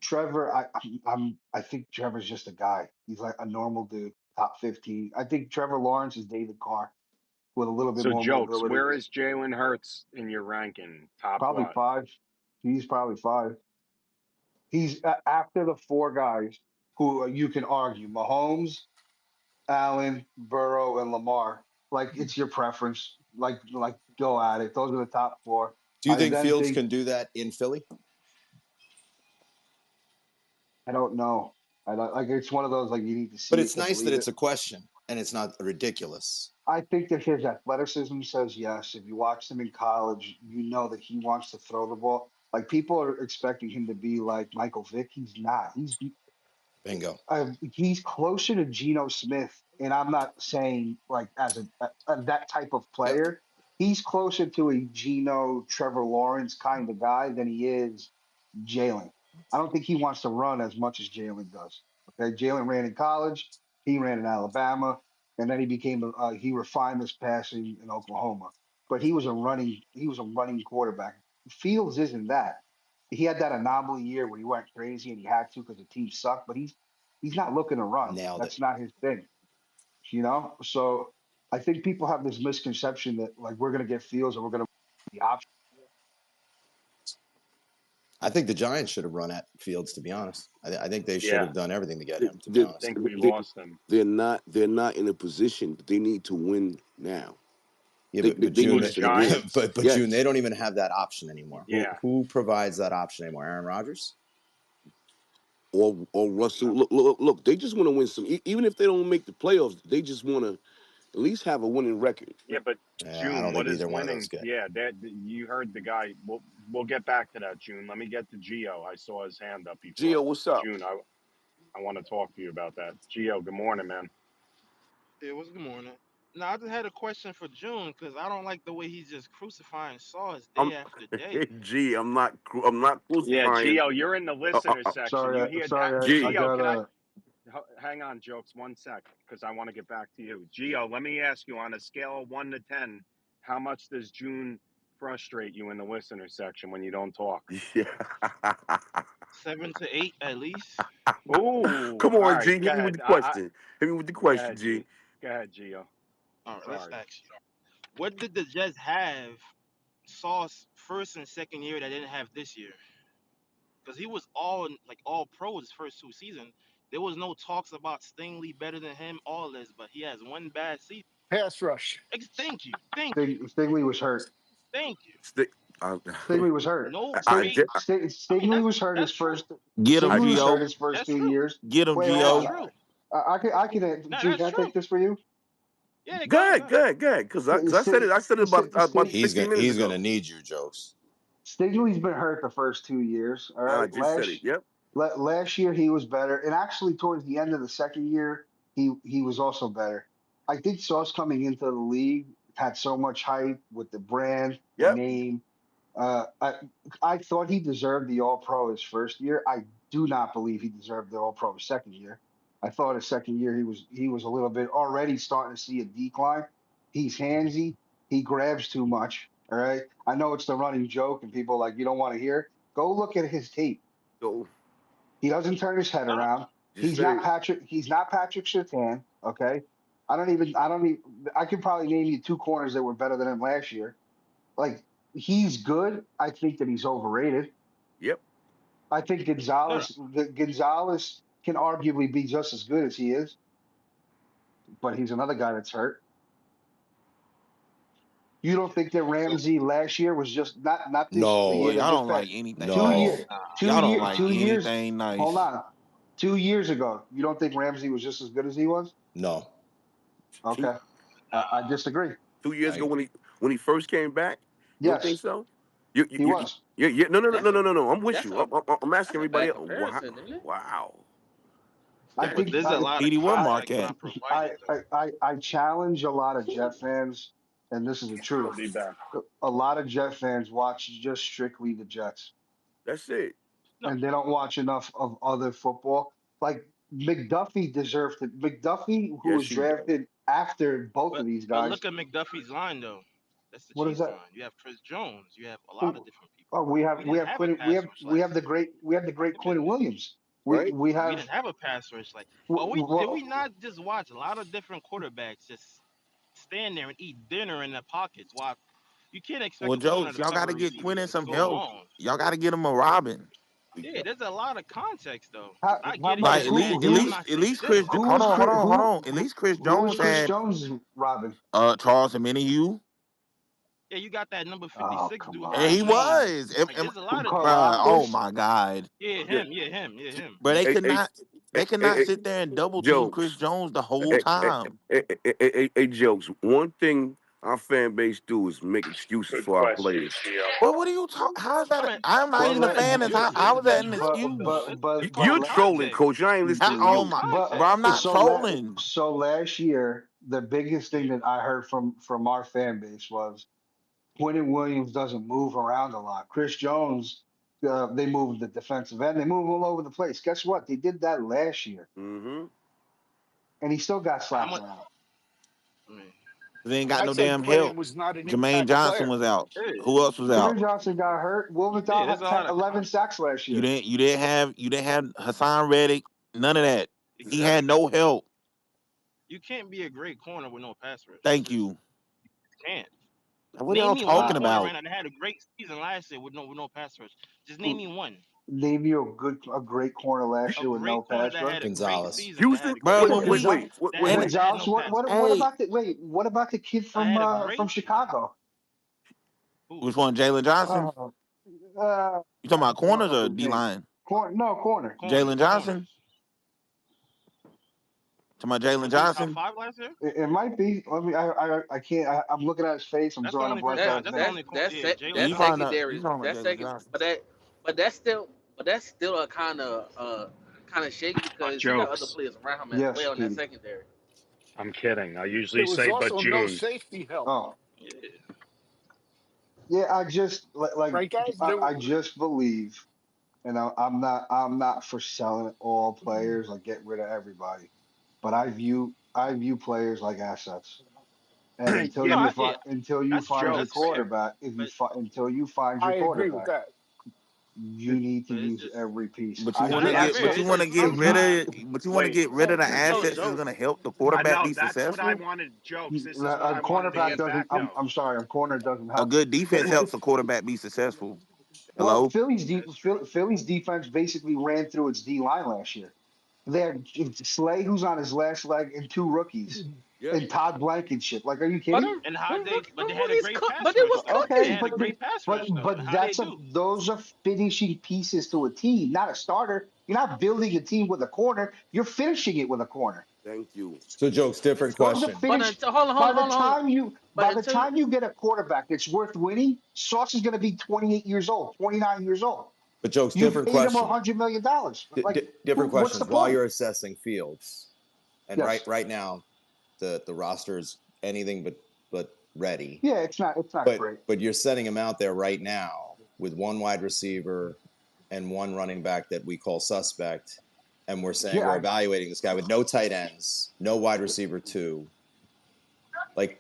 Trevor, I think Trevor's just a guy. He's like a normal dude, top 15. I think Trevor Lawrence is David Carr with a little bit So, more Jokes, mobility. where is Jalen Hurts in your ranking? Top Probably what? five. He's probably five. He's after the four guys who you can argue Mahomes, Allen, Burrow, and Lamar. Like it's your preference. Like go at it. Those are the top four. Do you I think then Fields think can do that in Philly? I don't know. I don't, like it's one of those like you need to But see it it's to nice that believe it's it. a question and it's not ridiculous. I think that his athleticism says yes. If you watch him in college, you know that he wants to throw the ball. Like people are expecting him to be like Michael Vick. He's not. Bingo. He's closer to Geno Smith, and I'm not saying like as a that type of Yep. player. He's closer to a Geno, Trevor Lawrence kind of guy than he is Jalen. I don't think he wants to run as much as Jalen does. Okay, Jalen ran in college, he ran in Alabama, and then he became he refined his passing in Oklahoma. But he was a running quarterback. Fields isn't that. He had that anomaly year where he went crazy and he had to because the team sucked. But he's not looking to run. Nailed it. That's not his thing. You know. So I think people have this misconception that like we're gonna get Fields and we're gonna the option. I think the Giants should have run at Fields, to be honest. I think they should Yeah, have done everything to get They, him, to be they, I honest. think we they, lost him. they're not in a position. They need to win now. Yeah, They, but they Who, June, need the to win. Giants? but June, they Yes. don't even have that option anymore. Who Yeah. who provides that option anymore? Aaron Rodgers? Or Russell. Look, they just want to win some. Even if they don't make the playoffs, they just want to at least have a winning record. Yeah, but Yeah, I June, don't think what is either one of those winning? get. Yeah, that you heard the guy. We'll get back to that, June. Let me get to Geo. I saw his hand up before. Gio, what's up? June, I want to talk to you about that. Geo, good morning, man. It was good morning. Now I just had a question for June because I don't like the way he's just crucifying Sauce I'm day after day. G. I'm not Yeah, crucifying. Geo, you're in the listener section. You hear that? Sorry, I G. Geo, can I gotta. hang on, Jokes, 1 sec, because I want to get back to you. Geo, let me ask you on a scale of 1 to 10, how much does June frustrate you in the listener section when you don't talk? Yeah. 7 to 8 at least. Ooh, Come all on, right, G. go Hit me with ahead. the question. Hit me with the Go question, ahead, G. Go ahead, Gio. All right, let's Sorry. ask you. What did the Jets have Sauce first and second year that they didn't have this year? Because he was all pro his first 2 seasons. There was no talks about Stingley better than him, all this, but he has one bad season. Pass rush. Thank you, thank you, Stingley was hurt. thank you. Stick. I, Stingley was hurt. No great. I mean Stingley was hurt his that's true. first. Get him, I, Stingley was hurt Gio. his first That's two true. years. Get him, Wait, hold That's Gio. on. true. I can. No, Gene, that's can I true. take this for you? Yeah, go ahead, go Good, ahead. good, good. Because I said it. St- I said it about St- 15 minutes He's ago. gonna need you, Jokes. Stingley's been hurt the first 2 years. All I right. just said it. Yep. Last year he was better, and actually towards the end of the second year he was also better. I think Sauce coming into the league had so much hype with the brand, the Yep. name. Uh, I I thought he deserved the All Pro his first year. I do not believe he deserved the All Pro his second year. I thought his second year he was a little bit already starting to see a decline. He's handsy. He grabs too much. All right. I know it's the running joke, and people are like you don't want to hear it. Go look at his tape. So He doesn't turn his head No, around. just say, He's not Patrick Surtain. Okay. I could probably name you two corners that were better than him last year. Like he's good. I think that he's overrated. yep. I think no, no. Gonzalez can arguably be just as good as he is, but he's another guy that's hurt. You don't think that So Ramsey last year was just not this the Boy, year No, that y'all just don't passed like anything two nice. no, year Y'all don't like 2 years. anything Hold nice. on, 2 years ago. You don't think Ramsey was just as good as he was? no. Two Okay, I disagree. 2 years ago I when he first came back, you don't think Yes, so? he was. Yeah. No, no, no, That's no, a no, no, no. I'm with that's you. a I'm asking that's a everybody bad else. Wow. comparison, isn't it? Wow. I But think there's a lot of Petey, where I, Mark context at? not provided though. I challenge a lot of Jet fans, and this is the I'll truth. be back. A lot of Jet fans watch just strictly the Jets, That's it. No, and they don't watch enough of other football. Like McDuffie deserved it. McDuffie, who was Yes, he does. drafted after both but of these but guys, look at McDuffie's line though. That's the what is Chiefs that? line. You have Chris Jones. You have a lot of Oh, different people. oh, we We have we didn't have have a Quinn, pass rush last year. we have the great Yeah, Quinn Williams. Right? we We didn't have a pass rush like. But did we well, not just watch a lot of different quarterbacks just stand there and eat dinner in their pockets while you can't expect Well, a corner Jokes, to y'all got cover to a get receiver Quinn for some so help. long. Y'all got to get him a Robin. Yeah, there's a lot of context though. I how get it. much Like He's handsy. I'm not at saying least he's Chris. terrible. who Hold was on, hold on, hold on. At least Chris who was Jones Chris had Jones, Robin? Charles Omenihu, Yeah, you got that number Oh 56 come dude, and Bruce he on, Jones. was. Like there's a lot of Bruh, oh Karlaftis. my God. yeah, Yeah. him, yeah, him, yeah, him. But Hey, hey, they could hey, not hey, sit there and double team Chris jokes. Jones the whole Hey, hey, time. hey, jokes. One thing our fan base do is make excuses Good for our question, players. Theo. But what are you talking? How is I that? mean, I'm not how Well, is even a that fan. excuses? How is that an but excuse? It's You're all trolling, context. coach. I ain't listening to It's all Oh you. my, but bro, I'm context. not trolling. so last year the biggest thing that I heard from our fan base was Quentin Williams doesn't move around a lot. Chris Jones, they move the defensive end, they move all over the place. Guess what? They did that last year, Mm-hmm. and he still got How slapped much? around. I mean, They ain't got I no said damn Quinn help. was not an Jermaine impact Johnson player. was out. yeah, Who else was Jermaine out? Johnson got hurt. Wilmenthal there's had a lot 10, of 11 context. sacks last year. You didn't have Hassan Reddick. None of that. He had Exactly. no help. You can't be a great corner with no pass rush. You Thank just you. can't. What are Name y'all me one talking Uh, corner right about? now that had a great season last year with no pass rush. Just name me one. Name you a great corner last A year with no great corner pass that rush. had a great Gonzalez. season that Houston. had a Bro, great Wait, when wait, season we wait, wait, that wait. when had Gonzalez, no pass rush. hey, what about the kid That had a great from Chicago? who? which one, Jalen Johnson? Uh, You talking I about can't corners remember or his D name. line? Corner. Jalen Johnson? Corners. Talking about Jalen Was he top Johnson? five last year? It might be. Let me. I can't. I'm looking at his face. I'm That's the drawing a only blank person. on his That's the name. only. Yeah, Jalen You That's find Johnson. out you secondary. talking about That's Jalen second, Johnson. but that's still a kind of shaky But because he got other jokes. players around him as Yes, well in that Petey. secondary. I'm kidding. I usually There was say, but also no June. safety help, Oh, Yeah. yeah. I just right, guys? There, I just believe, and I'm not for selling all players. Like get rid of everybody, but I view players like assets. And Yeah, but Yeah. until you That's true. find your That's jokes. fair. quarterback, But until you find your I agree with quarterback, that. you need to but it's use just every piece. But you wanna that's I get fair. but still you It's wanna just get if rid you but you wanna Wait. get rid of the So assets that's Joe, gonna help the I quarterback know be that's what I successful. wanted. Jokes. This is what a I wanted to cornerback get doesn't. back though. I'm sorry, a corner doesn't A help. good defense Well, helps a quarterback be successful. well, Hello? That's true. Philly's defense basically ran through its D line last year. They had Slay, who's on his last leg, and two rookies, Yep. and Todd Blankenship. Like, are you but kidding? and how they. But they them had a rookies great cook, pass but it rush was though. cooking. They Okay, had a great pass rush though. And how they do? those are finishing pieces to a team, not a starter. You're not building a team with a corner. You're finishing it with a corner. Thank you. So jokes. Different Those are question. But finished. until hold on, hold on, hold on, hold on. But By the until time you get a quarterback that's worth winning, Sauce is going to be 28 years old, 29 years old. But jokes. You Different paid him question. $100 million. Like, Different what's the questions. While point? you're assessing Fields, And Yes. right now, the roster is anything but ready. Yeah, it's not great. But you're setting him out there right now with one wide receiver and one running back that we call suspect, and we're saying Yeah, we're evaluating this guy with no tight ends, no wide receiver two. Like,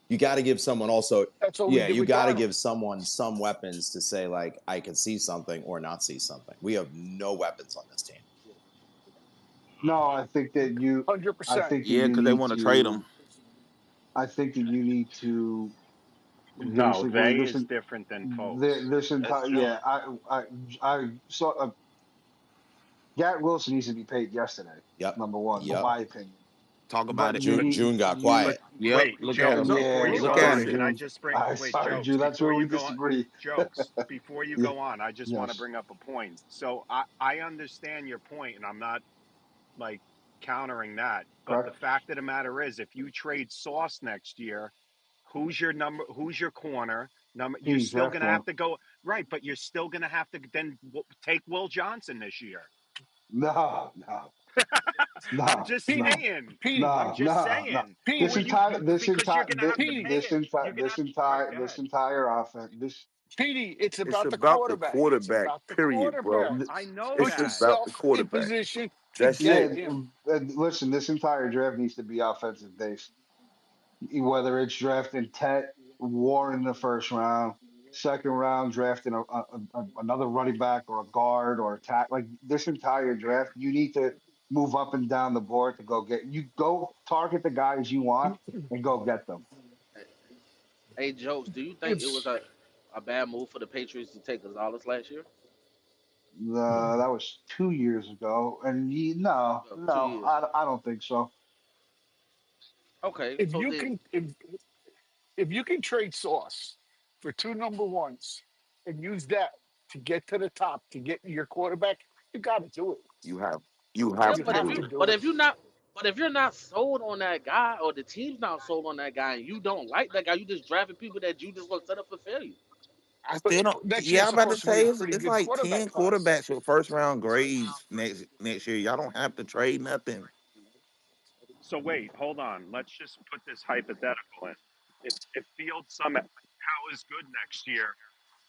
you got to give someone also. That's what we Yeah, did you with got to Darnold. give someone some weapons to say, like, I can see something or not see something. We have no weapons on this team. no, I think that you, I 100%. think that Yeah, you because they need want to trade him. to, I think that you need to No, basically they this is different than folks. this That's entire June. yeah. I saw Garrett Wilson needs to be paid yesterday. Yep. Number one, in Yep. my opinion. Talk about But it. you need June got you But quiet. yep, Wait, look at jokes. him. Before yeah. you Look go at Sorry, on, him. can I June. just bring? Wait, Sorry, June. jokes. That's Before where we you go on, disagree. jokes. Before you Yeah. go on, I just want to Yes. bring up a point. So I understand your point, and I'm not like countering that. But the Correct. fact of the matter is, if you trade Sauce next year, who's your number? Who's your corner? Number. You're He's still draft gonna have one. to go right, but you're still gonna have to then take Will Johnson this year. No, no, I'm no, just Petey, no, saying. Petey, I'm no, just no, no. saying. This Before Petey, entire, this because you're entire, gonna have to Petey, pay this it. entire, You're gonna have. All right, go this ahead. entire offense. This Petey. It's It's about the about the quarterback. It's quarterback, about the period, bro. quarterback. I th- know Put It's that. about the yourself in quarterback. position to That's get yeah. it. him. Listen, this entire draft needs to be offensive based. Whether it's drafting Tet Warren in the first round, second round drafting another running back or a guard or a tack, like this entire draft, you need to move up and down the board to go get you go target the guys you want and go get them. Hey, Jokes, do you think it was It's a bad move for the Patriots to take Gonzalez last year? That was 2 years ago, and no, Well, two no, years. I don't think so. Okay, if so you then, can if you can trade Sauce for two number ones and use that to get to the top to get your quarterback, you got to do it. You have you yeah, have You to but if have do to you, it. do but it. if you're not, but if you're not sold on that guy, or the team's not sold on that guy, and you don't like that guy, you just drafting people that you just want to set up for failure. I But still don't. next Yeah, year's I'm about to supposed to be say a it's, pretty it's good like quarterback 10 class. quarterbacks with first round grades next year. Y'all don't have to trade nothing. So wait, hold on. Let's just put this hypothetical in. If Fields somehow is good next year,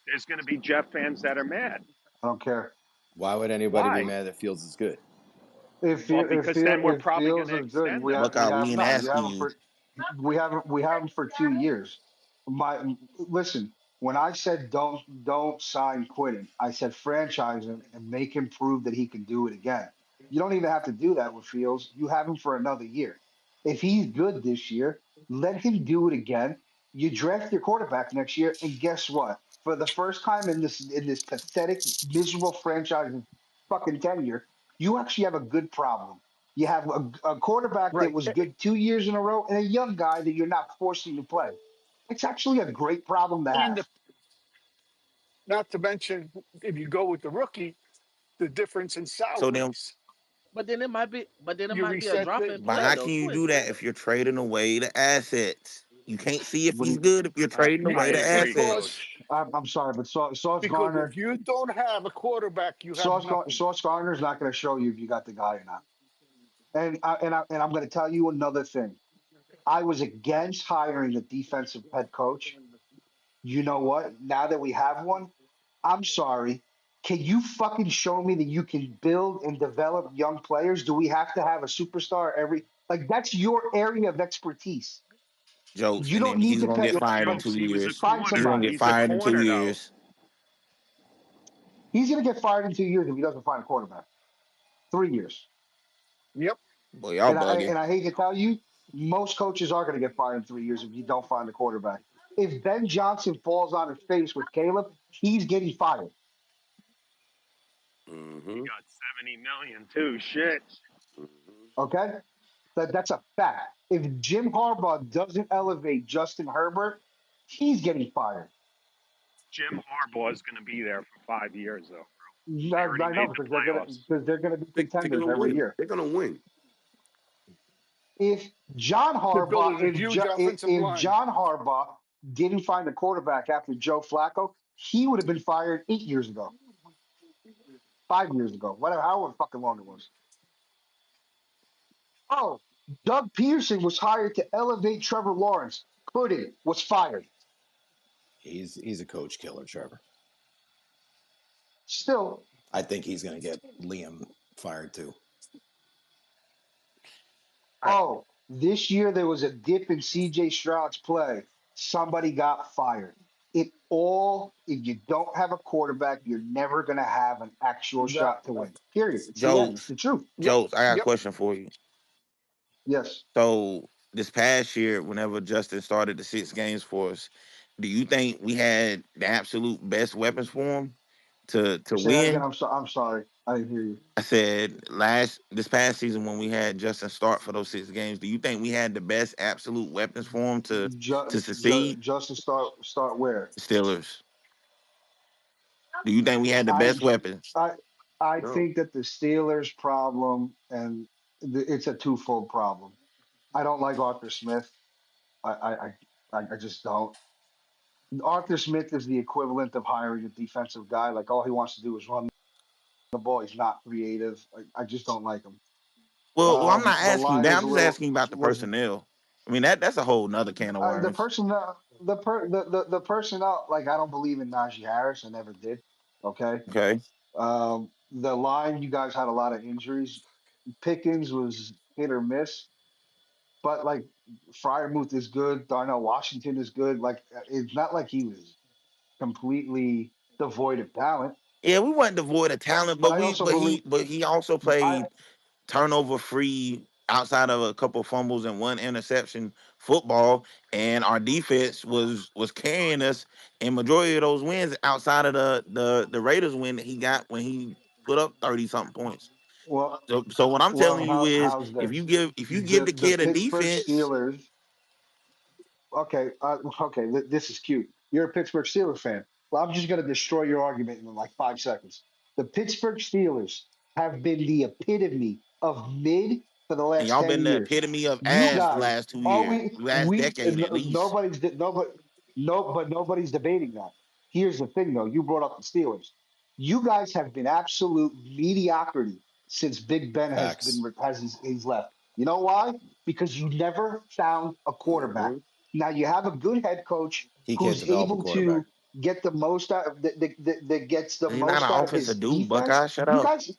there's going to be Jeff fans that are mad. I don't care Why would anybody be Why? mad that Fields is good? Well, because then we're if probably going Fields to is good, extend him. Buck out, we ain't you asking have him you. for we have him for 2 years. My listen, when I said don't sign Quinn, I said franchise him and make him prove that he can do it again. You don't even have to do that with Fields. You have him for another year. If he's good this year, let him do it again. You draft your quarterback next year, and guess what? For the first time in this pathetic, miserable franchise fucking tenure, you actually have a good problem. You have a quarterback that Right. was good 2 years in a row and a young guy that you're not forcing to play. It's actually a great problem to And have. not to mention, if you go with the rookie, the difference in So then, salaries. But then it You might be a reset drop the in but play how though can you too. do that if you're trading away the assets? You can't see if What do he's you, good if you're trading I away the agree, assets. because Coach. I'm sorry, but Sauce because if Gardner, you don't have a quarterback, you have nothing. Sauce Gardner's not going to show you if you got the guy or not. And I'm going to tell you another thing. I was against hiring a defensive head coach. You know what? Now that we have one, I'm sorry. Can you fucking show me that you can build and develop young players? Do we have to have a superstar every like that's your area of expertise? Jokes, You and don't then need he's to gonna get tell But fired in jokes, 2 he was a years. find He's corner. gonna somebody. get He's a fired in two corner, though. years. He's gonna get fired in 2 years if he doesn't find a quarterback. 3 years. Yep. Boy, y'all bugging. And I hate to tell you, most coaches are gonna get fired in 3 years if you don't find a quarterback. If Ben Johnson falls on his face with Caleb, he's getting fired. He Mm-hmm. got 70 million too. Shit. Mm-hmm. Okay? That's a fact. If Jim Harbaugh doesn't elevate Justin Herbert, he's getting fired. Jim Harbaugh is going to be there for 5 years, though. They already I know made the playoffs. because they're gonna be They're contenders gonna every win. year. They're gonna win. If John They're Harbaugh, building a huge offensive if line. John Harbaugh didn't find a quarterback after Joe Flacco, he would have been fired 8 years ago, 5 years ago, whatever, however fucking long it was. Oh, Doug Peterson was hired to elevate Trevor Lawrence. Couldn't, was fired. He's a coach killer, Trevor. Still, I think he's going to get Liam fired too. oh, this year there was a dip in CJ Stroud's play. Somebody got fired. If you don't have a quarterback, you're never going to have an actual Yep. shot to win. Period. It's the end. It's Jokes, the truth. Yep. jokes. I got a Yep. question for you. Yes. So this past year, whenever Justin started the 6 games for us, do you think we had the absolute best weapons for him to Say that again. win? I'm sorry. I didn't hear you. I said this past season when we had Justin start for those 6 games, do you think we had the best absolute weapons for him to succeed? Justin, start where? Steelers. Do you think we had the I best weapons? I I No. think that the Steelers' problem, and it's a twofold problem. I don't like Arthur Smith. I just don't. Arthur Smith is the equivalent of hiring a defensive guy. Like all he wants to do is run the ball. He's not creative. I just don't like him. Well, I'm not The asking you line that. was I'm a just little asking you about the was personnel. I mean that's a whole nother can of the worms. person the personnel. Like I don't believe in Najee Harris. I never did. Okay. Okay. The line, you guys had a lot of injuries. Pickens was hit or miss, but like Fryermuth is good. Darnell Washington is good. Like it's not like he was completely devoid of talent. Yeah, we weren't devoid of talent, But I also believe but he also I played turnover free outside of a couple fumbles and one interception football, and our defense was carrying us in majority of those wins outside of the Raiders win that he got when he put up 30 something points. well So what I'm telling you is how's if this? you give the The kid a Pittsburgh defense, Steelers. Okay, okay, this is cute. You're a Pittsburgh Steelers fan. Well, I'm just going to destroy your argument in like 5 seconds. The Pittsburgh Steelers have been the epitome of mid for the and last y'all 10 been the years. epitome of You ass the guys, last 2 years, all last decade at least. nobody's debating that. Here's the thing though, you brought up the Steelers. You guys have been absolute mediocrity since Big Ben Facts. he's left. You know why? Because you never found a quarterback. Hmm. Now you have a good head coach He can't who's develop a able quarterback. to get the most out that gets the He's not most an out of his offensive dude, defense. Buckeye. Shut You up. guys,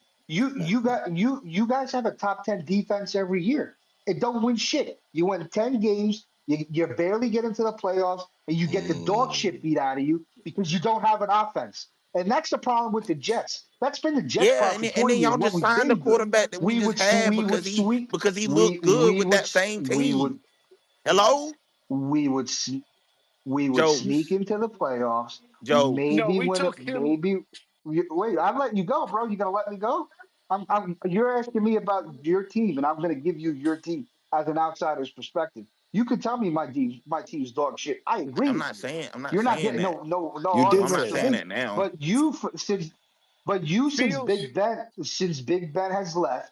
you guys have a top 10 defense every year. It don't win shit. You win 10 games, you barely get into the playoffs, and you get the dog shit Mm. beat out of you because you don't have an offense. And that's the problem with the Jets. That's been the Jets' Yeah, problem for and 20 then years y'all when just we've signed a been good. quarterback that we just had We would sweep because he looked good with that same we would team. Hello, we would we would sneak jokes, into the playoffs, jokes. No, maybe we win it, took him. wait, I'm letting you go, bro. You gonna let me go? You're asking me about your team, and I'm gonna give you your team as an outsider's perspective. You could tell me my team's dog shit. I agree with you. I'm not You're not saying getting that. no You Well, did I'm arguments not say from saying that. me. that now. But you Fields. Since Big Ben has left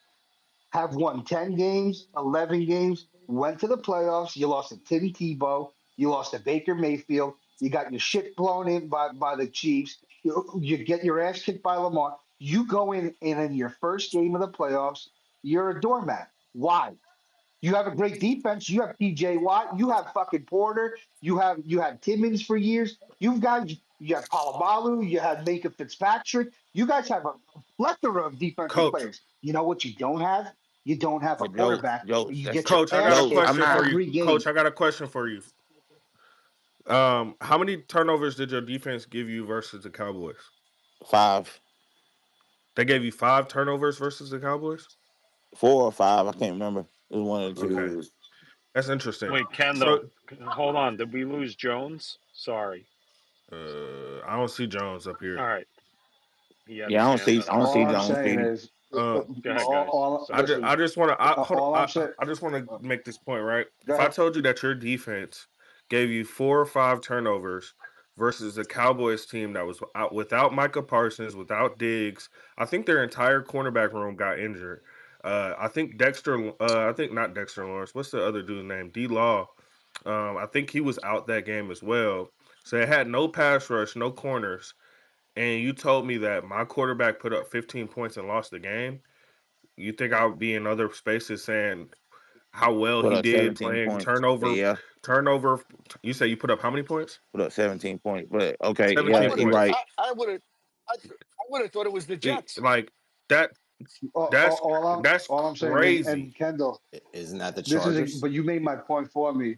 have won 10 games, 11 games, went to the playoffs. You lost to Tim Tebow. You lost to Baker Mayfield. You got your shit blown in by the Chiefs. You get your ass kicked by Lamar. You go in and in your first game of the playoffs, you're a doormat. Why? You have a great defense. You have PJ Watt. You have fucking Porter. You had Timmons for years. You have Palomalu. You had Minka Fitzpatrick. You guys have a plethora of defensive Coach, players. You know what you don't have? You don't have a But jokes, quarterback, and jokes. you That's get your Coach, I got a ass jokes. kicked I'm question for not. you. every Coach, game. I got a question for you. How many turnovers did your defense give you versus the Cowboys? 5, They gave you 5 turnovers versus the Cowboys? 4 or 5. I can't remember. It was one of the Okay. two. That's interesting. Wait, Kendall, So hold on. Did we lose Jones? Sorry. I don't see Jones up All here. right. He had Yeah, his hand I up. don't see All I'm John saying Speedy. is, Uh Go ahead, guys. Sorry. listen. I just want to All I'm saying. I just want to make this point, right? Go If I ahead. told you that your defense gave you 4 or 5 turnovers versus the Cowboys team that was out without Micah Parsons, without Diggs, I think their entire cornerback room got injured. I think not Dexter Lawrence. What's the other dude's name? D Law. I think he was out that game as well. So it had no pass rush, no corners, and you told me that my quarterback put up 15 points and lost the game. You think I would be in other spaces saying how well Put he up did 17 playing points. But yeah, turnover. You say you put up how many points? put up 17 points. But okay, I yeah, 17 would have. you're points. right. I would have thought it was the Jets. Like that. All, That's all I'm that's all I'm saying, and crazy. Kendall, Isn't that the this is Chargers? but you made my point for me.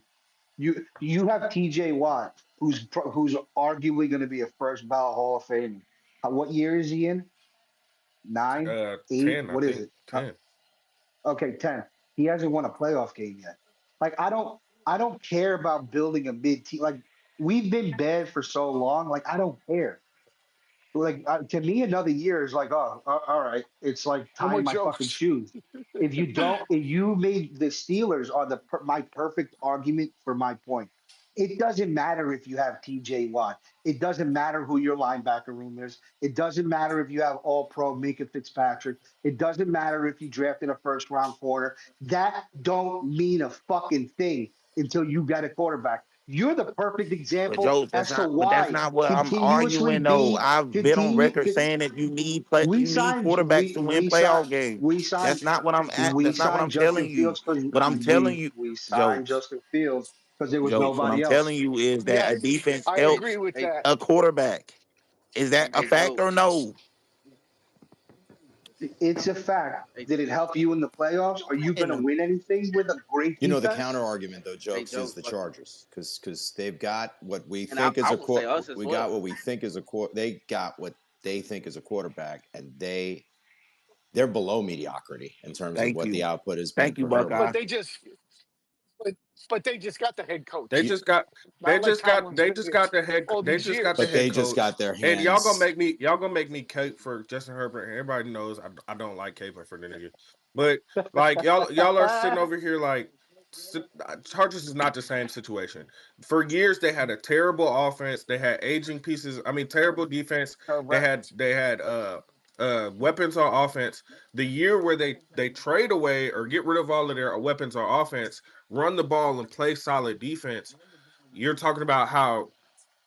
You have T.J. Watt, who's arguably going to be a first ballot Hall of Fame. What year is he in? Nine, eight? 10, I What is think it? 10. Okay, 10. He hasn't won a playoff game yet. Like I don't care about building a mid team. Like we've been bad for so long. Like I don't care. Like to me, another year is like, oh, all right. It's like No more tying my fucking jokes. shoes. If you made the Steelers are my perfect argument for my point. It doesn't matter if you have T.J. Watt. It doesn't matter who your linebacker room is. It doesn't matter if you have All Pro Minka Fitzpatrick. It doesn't matter if you drafted a first round corner. That don't mean a fucking thing until you get a quarterback. You're the perfect But example Joe, as to that's why not what I'm continuously arguing though. being I've been on continue. record saying that We you need signed quarterbacks to win playoff games. we signed That's not what I'm at. we That's not what signed I'm Justin telling you. Fields because What I'm telling you, we signed jokes, Justin Fields because there was jokes. What I'm nobody else. telling you is that a Yes, defense I Hey, agree helps with hey, that. a quarterback. Is that a hey, fact Joe. or no? It's a fact. Hey, Did it help you in the playoffs? Are you going And to win anything with a great you know the defense? counter argument though, hey, jokes, Joe. is the Look, Chargers because they've got what we and I, think is I a would say us as we got well. what we think is a they got what they think is a quarterback, and they're below mediocrity in terms of Thank what the you, output has been thank you, for But Buckeye. Herbert. they just, but, but they just got the head They coach. You, just got Not like Tomlin's they been just here got the head all they these just got the but years. head they just coach. got their And hands. y'all gonna make me cape for Justin Herbert. Everybody knows I don't like caping for the nigga. But like y'all are sitting over here like Chargers is not the same situation. For years they had a terrible offense. They had aging pieces. I mean terrible defense. Correct. They had weapons on offense. The year where they trade away or get rid of all of their weapons on offense, run the ball and play solid defense, you're talking about how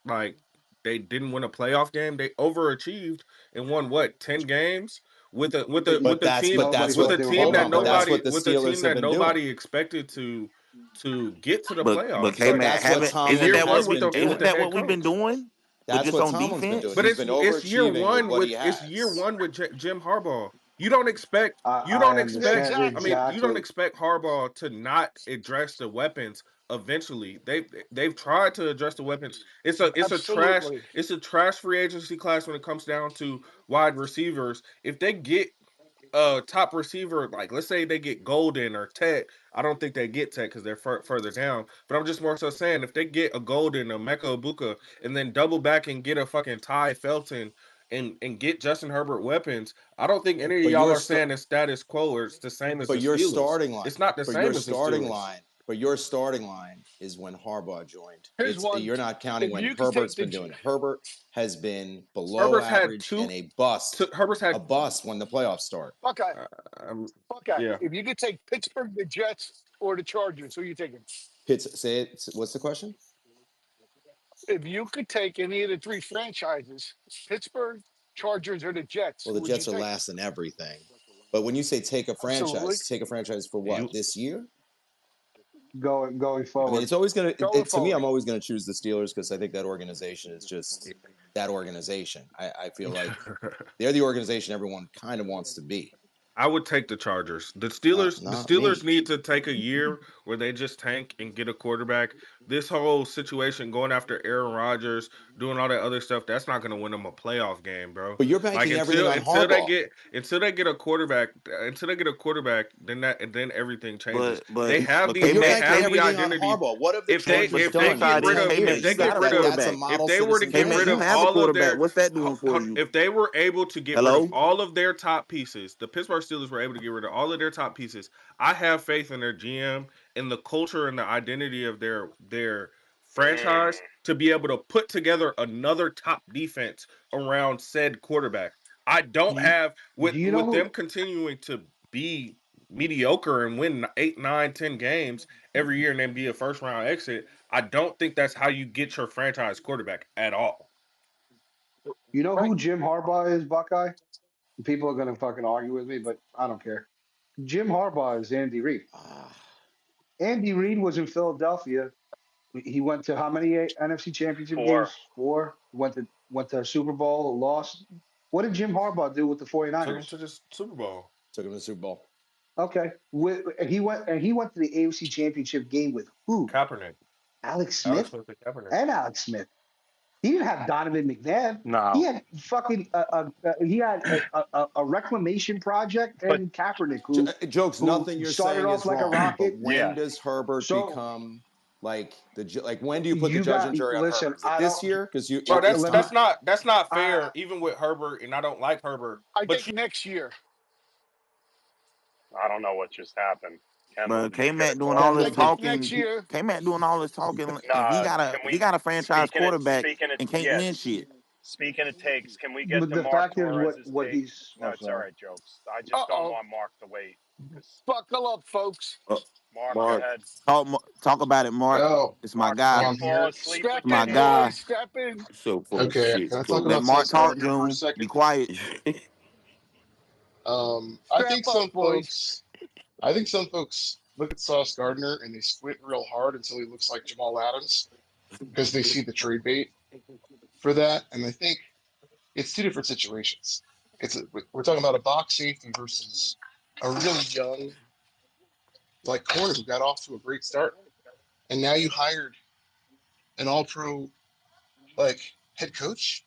like they didn't win a playoff game. They overachieved and won what 10 games with But the that's team but Nobody that's what thought they were going team to hold win that a on. But that's playoff. nobody what the with the team Steelers have that been doing. nobody expected to get to the But playoffs. hey But Like man, that's what haven't Tomlin isn't year that one has what been with isn't the doing. that head what we've been coach. doing with That's just what on Tomlin's been doing. defense? But He's been it's year overachieving with one what he with it's year has. one with Jim Harbaugh. You I don't Yeah, expect. understand I mean, exactly. you don't exactly. expect Harbaugh to not address the weapons. Eventually, they've tried to address the weapons. Absolutely. It's a trash free agency class when it comes down to wide receivers. If they get a top receiver, like let's say they get Golden or Tech, I don't think they get Tech because they're further down. But I'm just more so saying if they get a Golden, a Mecca Ibuka, and then double back and get a fucking Ty Felton and get Justin Herbert weapons, I don't think any of But y'all your are st- saying it's status quo or it's the same as the but your Steelers. starting line, It's not the but your same as the starting Steelers. line, but your starting line is when Harbaugh joined. Here's It's one. you're not counting If when you could take Herbert's the been doing it. Herbert has been below Herbert's had average two. and Herbert's a had. bust when the playoffs start. Buckeye, Uh, um, Buckeye, yeah. if you could take Pittsburgh, the Jets, or the Chargers, who are you taking? Say it. What's the question? If you could take any of the three franchises, Pittsburgh, Chargers, or the Jets, Well, who the would you Jets are take? last in everything. But when you say Absolutely. take a franchise for You what this year? Going I mean, forward. it's always gonna. Going To me, forward. I'm always gonna choose the Steelers because I think that organization is just that organization. I feel like they're the organization everyone kind of wants to be. I would take the Chargers. The Not Steelers me. need to take a year where they just tank and get a quarterback. This whole situation going after Aaron Rodgers, doing all that other stuff, that's not going to win them a playoff game, bro. But you're Like banking everything on Harbaugh. until they get a quarterback, then everything changes. But but but But K you're Mac, banking Have the everything on identity. Harbaugh. What have the but Chargers If the they flip done in get side rid is of 10 K Mac, you if they got get a rid of that's a quarterback. if model they were to citizen K get Mac, rid you of franchise? have a all of quarterback. their What's that doing for you? if they were able to get rid of Hello? all of their top pieces, the Pittsburgh Steelers were able to get rid of all of their top pieces. I have faith in their GM and the culture and the identity of their franchise to be able to put together another top defense around said quarterback. I Do don't you have do you know with them who continuing to be mediocre and win 8, 9, 10 games every year and then be a first round exit. I don't think that's how you get your franchise quarterback at all. Right. Jim Harbaugh is, Buckeye? People are gonna fucking argue with me, but I don't care. Jim Harbaugh is Andy Reid. Ah. Andy Reid was in Philadelphia. He went to how many NFC Championship Four. games? Four. Went to a Super Bowl, lost. What did Jim Harbaugh do with the Took him 49ers? to the Super Bowl. Took him to the Super Bowl. Okay. He went to the AFC Championship game with who? Kaepernick. Alex Alex Smith Smith and Kaepernick. and Alex Smith. He didn't have Donovan McNabb. He No, had fucking he had a reclamation project but and Kaepernick who Jokes. who Nothing you're started saying off is like a wrong. But rocket. when yeah, does Herbert So become like like when do you put the you judge got and jury on listen. Herbert? Is it I this don't. year? Because Bro, it's Let me. time. that's not fair. I Even with Herbert, and I don't like Herbert, I but think next year. I don't know what just happened. But Kenley K just got a Mac doing call. all I this Ken, think next talking. year. K Mac doing all this talking, and Nah, can he got a franchise quarterback speaking of and can't win yes, shit. speaking of takes, can we get but to the Mark fact is, Torres's what take? he's. No, Oh, it's all sorry. right, jokes. I Uh just don't oh. want Mark to wait because Buckle up, folks. Uh, Mark, go Mark, ahead. talk about it, Mark. Oh, It's my Mark, guy. did you I'm fall here. asleep Strap My in, again? guy. boys. Strap in. So full of Okay, shit. can I talk Let about Mark Sauce talk, Gardner for a June. Be second? quiet. I Strap think up, some boys. folks, I think some folks look at Sauce Gardner and they squint real hard until he looks like Jamal Adams because they see the trade bait for that, and I think it's two different situations. We're talking about a box safety versus a really young like corner who got off to a great start, and now you hired an All-Pro like head coach,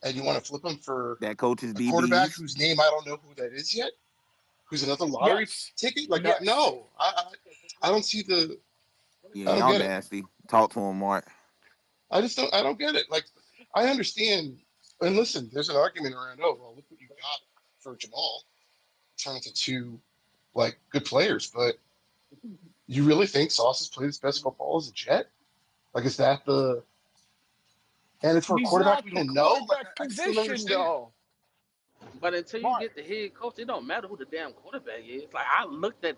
and you want to flip him for That coach's a quarterback DBs. whose name I don't know who that is yet, who's another lottery Yes. ticket. Like, Yes. no, I don't see the, Yeah, I don't y'all get it. nasty. Talk to him, Mark. I just don't, I don't get it. Like, I understand. And listen, there's an argument around. Oh, well, look what you got for Jamal. Turn into two like good players, but you really think Sauce has played his best football as a Jet? Like, is that the? And it's for a He's quarterback not we the don't know. Like, quarterback I just don't position, understand. though. But until you Mark. get the head coach, it don't matter who the damn quarterback is. Like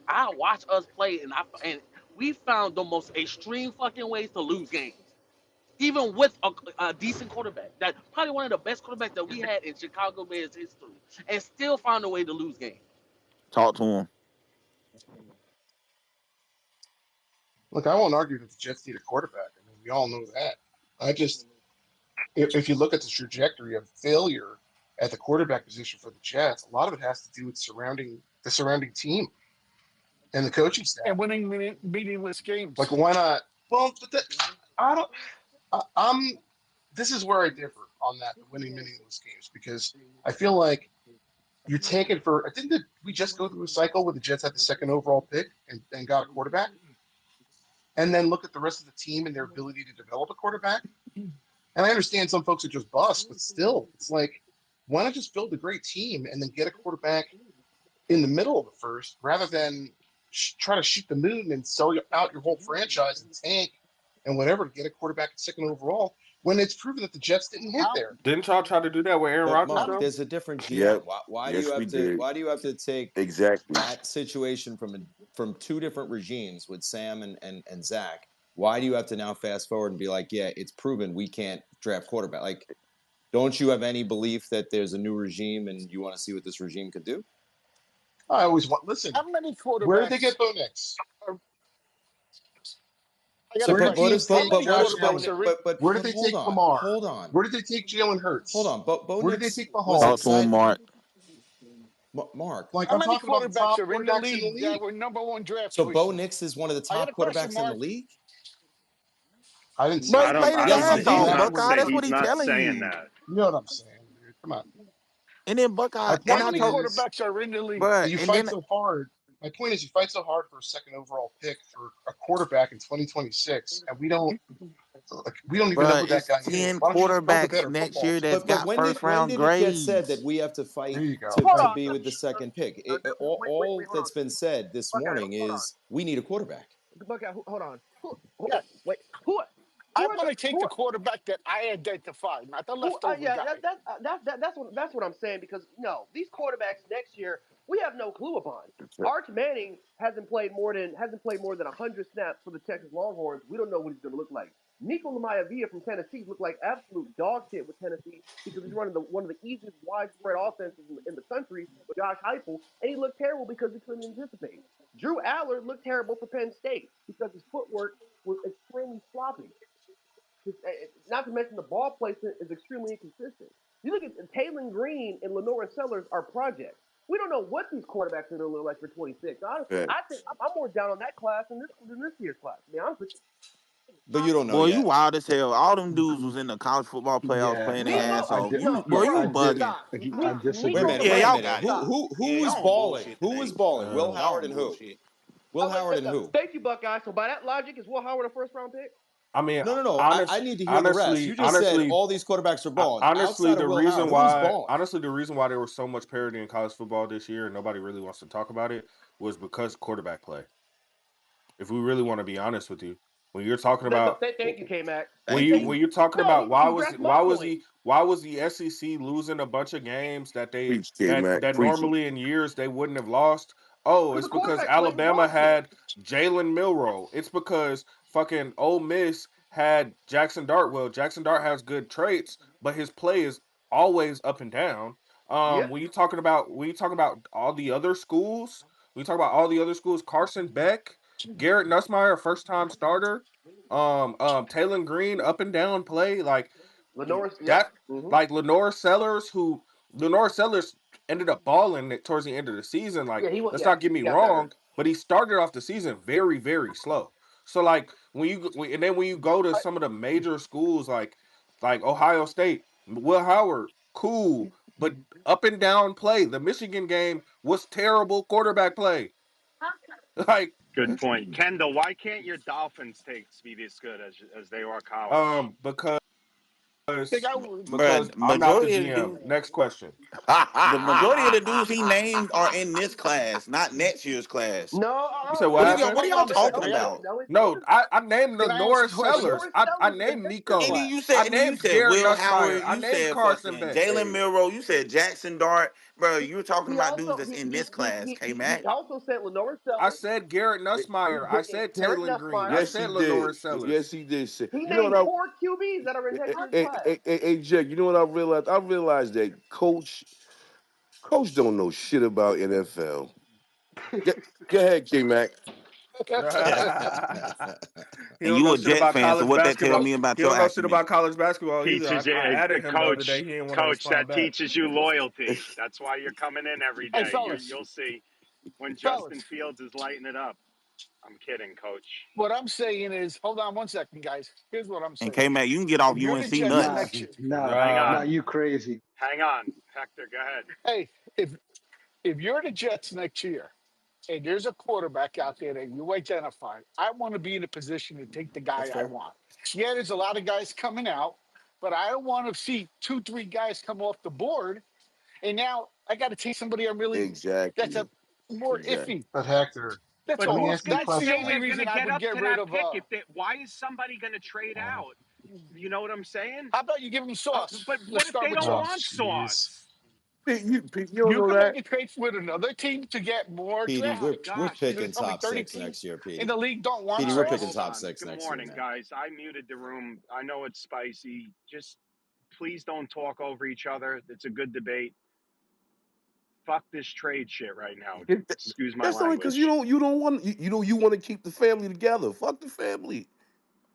I watched us play, and we found the most extreme fucking ways to lose games, even with a decent quarterback. That probably one of the best quarterbacks that we had in Chicago Bears history, and still found a way to lose games. Talk to him. Look, I won't argue that the Jets need a quarterback. I mean, we all know that. I just, if you look at the trajectory of failure at the quarterback position for the Jets, a lot of it has to do with the surrounding team and the coaching And staff. winning meaningless Like, games. why not? Well, but I don't. I'm. This is where I differ on that, the winning meaningless games, because I feel like you're tanking for. Didn't we just go through a cycle where the Jets had the second overall pick and got a quarterback, and then look at the rest of the team and their ability to develop a quarterback? And I understand some folks are just bust, but still, it's like, why not just build a great team and then get a quarterback in the middle of the first rather than try to shoot the moon and sell out your whole franchise and tank and whatever to get a quarterback at second overall when it's proven that the Jets didn't hit How there. Didn't y'all try to do that with Aaron But Rodgers Mark, how though? there's a different GM. Yep. Why do you Yes, we have to? did. Why do you have to take Exactly. that situation from two different regimes with Sam and Zach? Why do you have to now fast forward and be like, yeah, it's proven we can't draft quarterback? Like, don't you have any belief that there's a new regime and you want to see what this regime could do? I always want, listen, how many where did they get quarterbacks Bo Nix? are I got So, a Where did question. teams How take many Josh quarterbacks Allen? are in Where did but they hold take on, Lamar? hold on, Where did they take Jalen hold Hurts? on. Bo Where did they Nix take Talk Mahomes? to him, side. Mark. Mark. Like, how I'm many talking about the quarterbacks top are in the quarterbacks in the league that league. were number one draft So Bo choices? Nix is one of the I got top a question, quarterbacks in the Mark. league. I didn't say Bro, he I that. don't. played I in the don't. Yes, he hand I'm zone, did. not what he Buckeye. That's did. what He's he not telling saying you. that. You know what I'm saying, dude. Come on. And then My Buckeye, and How I point many told, is, quarterbacks are in the league? bro, you and fight then so hard. My point is, you fight so hard for a second overall pick for a quarterback in 2026, and we don't even know bro, who that it's guy is. 10 Why don't you just build a quarterbacks better next football year team? that's But got first when round did it get said that grades. we have to There fight you go. Hold to on. be with the second pick? Wait, All hold on. that's been said this Okay, morning hold on. is we need a quarterback. Okay, hold on. Yes. Wait, who I are want the to take who the quarterback that I identify, not the who? leftover Yeah, guy. that's what I'm saying because no, these quarterbacks next year we have no clue upon. Arch Manning hasn't played more than 100 snaps for the Texas Longhorns. We don't know what he's going to look like. Nico Lamaavia from Tennessee looked like absolute dog shit with Tennessee because he's running one of the easiest widespread offenses in the country with Josh Heupel, and he looked terrible because he couldn't anticipate. Drew Aller looked terrible for Penn State because his footwork was extremely sloppy. Not to mention the ball placement is extremely inconsistent. You look at Taylor Green and Lenore Sellers are projects. We don't know what these quarterbacks are going to look like for 26. Right. I think I'm more down on that class than this year's class. To be honest with you. But you don't know Boy, you yet. wild as hell. All them dudes was in the college football playoffs Yeah, playing their Nico, ass off. You, no, boy, you bro, bugging. stop. I Wait a Nico disagree. minute. Yeah, Wait a y'all minute. got Lamaavia, it. Who Yeah, was y'all on balling? bullshit Who was today. balling? Will Y'all Howard on and who? bullshit. Will Howard and who? thank you, Buckeye. So by that logic, is Will Howard a first round pick? I mean, No, no, no. I honest, need to hear the rest. honestly, You just said honestly, all these quarterbacks are balling. honestly, Outside of the Will Howard, reason who was why, balling? there was so much parity in college football this year and nobody really wants to talk about it was because quarterback play. If we really want to be honest with you, when you're talking No, about thank you, K Mac. Thank you. when you're talking No, about he congrats my point. why was the SEC losing a bunch of games Preach, K Mac. that Preach it. normally in years they wouldn't have lost? Oh, Because it's the because quarterback play was Alabama dog shit. had Jalen Milroe. It's because fucking Ole Miss had Jackson Dart. Well, Jackson Dart has good traits, but his play is always up and down. Yep. When you talking about all the other schools, Carson Beck, Garrett Nussmeier, first time starter, Taylor Green, up and down play, like Lenore, yep. that, like Lenore Sellers ended up balling it towards the end of the season. Yeah, Like, he was. let's Yeah, not get me he got better. wrong, but he started off the season very, very slow. So like and then when you go to some of the major schools like Ohio State, Will Howard, cool, but up and down play. The Michigan game was terrible quarterback play. Like, Good point, Kendall. Why can't your Dolphins takes be this good as they are college? because Think I Bruh, I'm not the majority of the GM. dudes, Next question. the majority of the dudes he named are in this class, not next year's class. No, You said what What happened? are hang on y'all a second. talking I got about? no, it's No, I named Can I ask a Lenore question? Sellers. Lenore I Sellers is in named next year's Nico. class. I And then you named said Garrett Will Nussmeyer. Howard, I you named said Carson fucking Beck. Jalen Milroe, you said Jackson Dart, bro. You were talking He about dudes also that's in this class, K he Mac. also sent Lenore I Sellers, said Garrett Nussmeyer. I said Garrett Taylor Green. I Nussmeyer. Yes, he said Lenore did. Sellers. Yes, he did. He You know what named four QBs that are in next year's class. Hey, Jack. You know what I realized? I realized that coach don't know shit about NFL. Go ahead, K Mac. He And don't you know a shit Jet about fan, so college what that tell basketball. me about He your don't know shit acumen? about college basketball either. Teaches you, I added him the other day. coach. He didn't want to Coach, respond that back. teaches you loyalty. That's why you're coming in every Hey, day. fellas, You'll see when Justin fellas. Fields is lighting it up. I'm kidding, Coach. What I'm saying is, hold on one second, guys. Here's what I'm And saying. K Mac, you can get off If you're the UNC Jets nothing. Nah, next year, Hang Nah. on, you crazy. hang on, Hector. Go ahead. hey, if you're the Jets next year, and there's a quarterback out there that you identify, I want to be in a position to take the That's guy I fair. want. Yeah, there's a lot of guys coming out, but I don't want to see two, three guys come off the board, and now I got to take somebody that's a Exactly. more Exactly. iffy. But Hector, That's But let me all. who's ask you a gonna That's the say question. only they're gonna reason I get would up get to rid that of. pick? If they, why is somebody gonna trade out? You know what I'm saying? How about you give him Sauce? But Let's what if start they with don't Oh, want Sauce. jeez. Sauce? Pete, you don't You know can make that. a trade with another team to get more Petey, draft My picks. we're gosh. picking There's only top 30 six teams next year, in Petey. the league don't want Petey, All we're right, picking Sauce. hold top on. six Good next year, morning, man. guys. I muted the room. I know it's spicy. Just please don't talk over each other. It's a good debate. Fuck this trade shit right now. Excuse my That's only because language. you want to keep the family together. Fuck the family.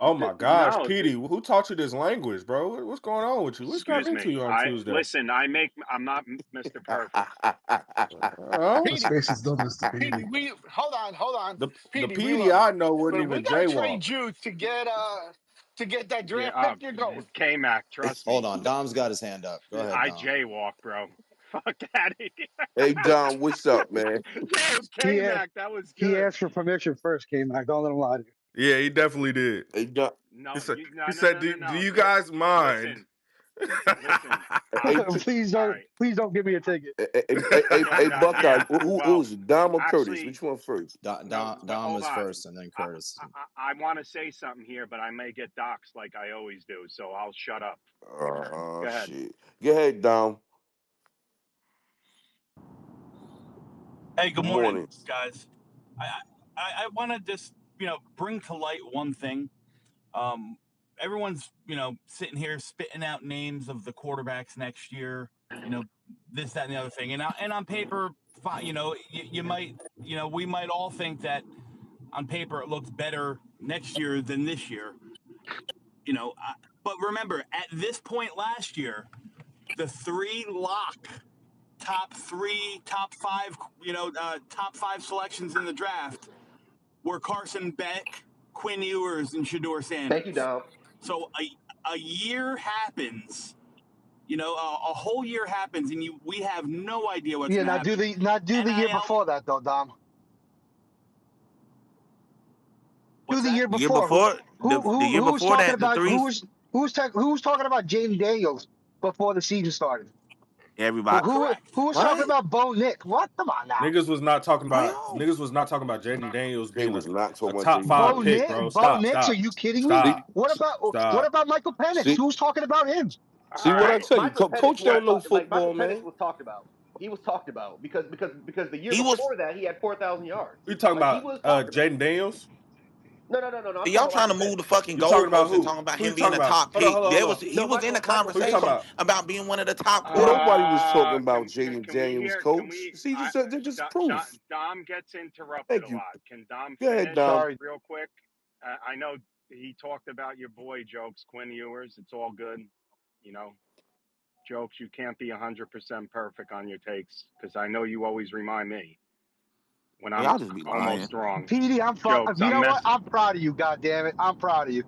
Oh my gosh, No, Petey, who taught you this language, bro? What's going on with you? What's got excuse into me. you on I Tuesday? listen. I'm not Mr. Perfect. Oh, The Petey, space is done, Mr. Petey, Petey. we hold on, the Petey, we Petey love you, I know but wouldn't if we even got to trade jaywalk. you to get that Yeah, draft pick, you're going. K Mac, trust Hold me. on, Dom's got his hand up. Go ahead, I Dom. jaywalk, bro. Fuck out of here. Hey Dom, what's up, man? Yo, K He Mac, that was he good. asked for permission first, K Mac. Don't let him lie to Yeah, he definitely did. Hey Dom, No, He no, no, said, no, do, no, do no. you guys mind? Listen, listen. hey, you. All right. Please don't give me a ticket. No, hey, no, Buckeye, yeah. who Well, was it, Dom or Curtis? actually, Which one first? no. But Dom hold was on. first, and then I, Curtis. I want to say something here, but I may get doxxed like I always do, so I'll shut up. Oh Go ahead. shit. Go ahead, Dom. Hey, good Good morning, morning. guys. I want to just bring to light one thing. Um, everyone's sitting here spitting out names of the quarterbacks next year. This, that, and the other thing, and on paper, you might, we might all think that on paper it looks better next year than this year. But remember, at this point last year, the three lock top five, top five selections in the draft were Carson Beck, Quinn Ewers, and Shador Thank you, Sanders. Dom. So a year happens, a whole year happens, and we have no idea what's Yeah, going to not do happen. the year NIL, before that though, Dom. Do what's the that? year The year before. Who before, the year who was before talking that, the about three, who was talking about Jaden Daniels before the season started? everybody. Correct. Who was talking What? about Bo Nick? What? Come on now. Niggas was not talking I about know. niggas was not talking about Jaden Daniels They being was not a talking about top Jaden five Bo Daniels. pick, Nick, bro. Bo Stop, Nix, are stop, you kidding me? See, stop, What stop. about Michael Penix? see, Who's talking about him? see All what right, I tell you. Michael Penix Coach was don't know football, Michael Penix man. was talked about. He was talked about because the year He was. before that he had 4,000 yards. We talking Like he about was talked about. Jaden Daniels? No. I'm talking Y'all about trying Michael to move Penix. the fucking You talking about goalposts and who? talking about Who you him being talking a about? top Hold on, pick. hold on, hold on. He No, was in the Michael Who you talking conversation about? about being one of the top Nobody quarterbacks. was talking about Jaden Can we Daniels, hear? Can coach. we? See, just proof. Dom gets interrupted Thank a you. lot. Can Dom Go ahead, finish Dom. Sorry. real quick? I know he talked about your boy jokes, Quinn Ewers. It's all good, you know. Jokes, you can't be 100% perfect on your takes because I know you always remind me when Hey, I'm I'll just be lying. almost wrong. PD, Jokes, you I'm know what? messing. I'm proud of you, God damn it. I'm proud of you.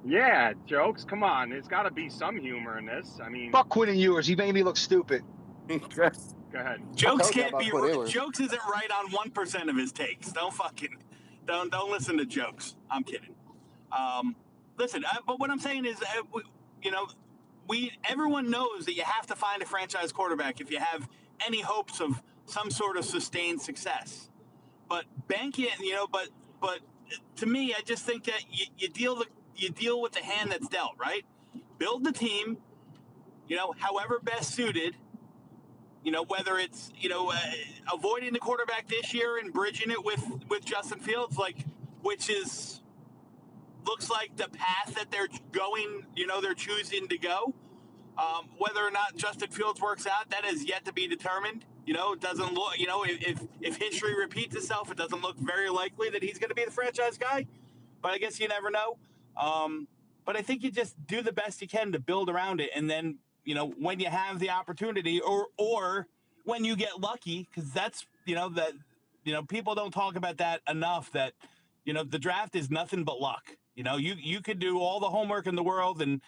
Yeah, jokes. Come on, there's got to be some humor in this. I mean, Fuck Quinn and Ewers. He made me look stupid. go ahead. I Jokes told you can't about be. Quinn Ewers. Jokes isn't right on 1% of his takes. Don't listen to Jokes. I'm kidding. Um, Listen, but what I'm saying is, you know, everyone knows that you have to find a franchise quarterback if you have any hopes of some sort of sustained success. But banking, but to me, I just think that you deal with the hand that's dealt, right? Build the team, however best suited. Whether it's avoiding the quarterback this year and bridging it with Justin Fields, which is looks like the path that they're going. They're choosing to go. Whether or not Justin Fields works out, that is yet to be determined. It doesn't look. If history repeats itself, it doesn't look very likely that he's going to be the franchise guy. But I guess you never know. But I think you just do the best you can to build around it, and then when you have the opportunity, or when you get lucky, because that's that people don't talk about that enough. That the draft is nothing but luck. You could do all the homework in the world and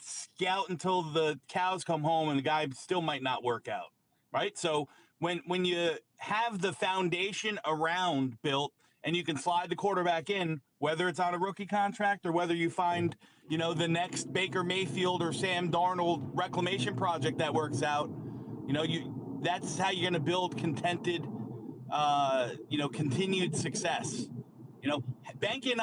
scout until the cows come home, and the guy still might not work out. Right. So when you have the foundation around built and you can slide the quarterback in, whether it's on a rookie contract or whether you find, the next Baker Mayfield or Sam Darnold reclamation project that works out, that's how you're going to build continued success. Banking,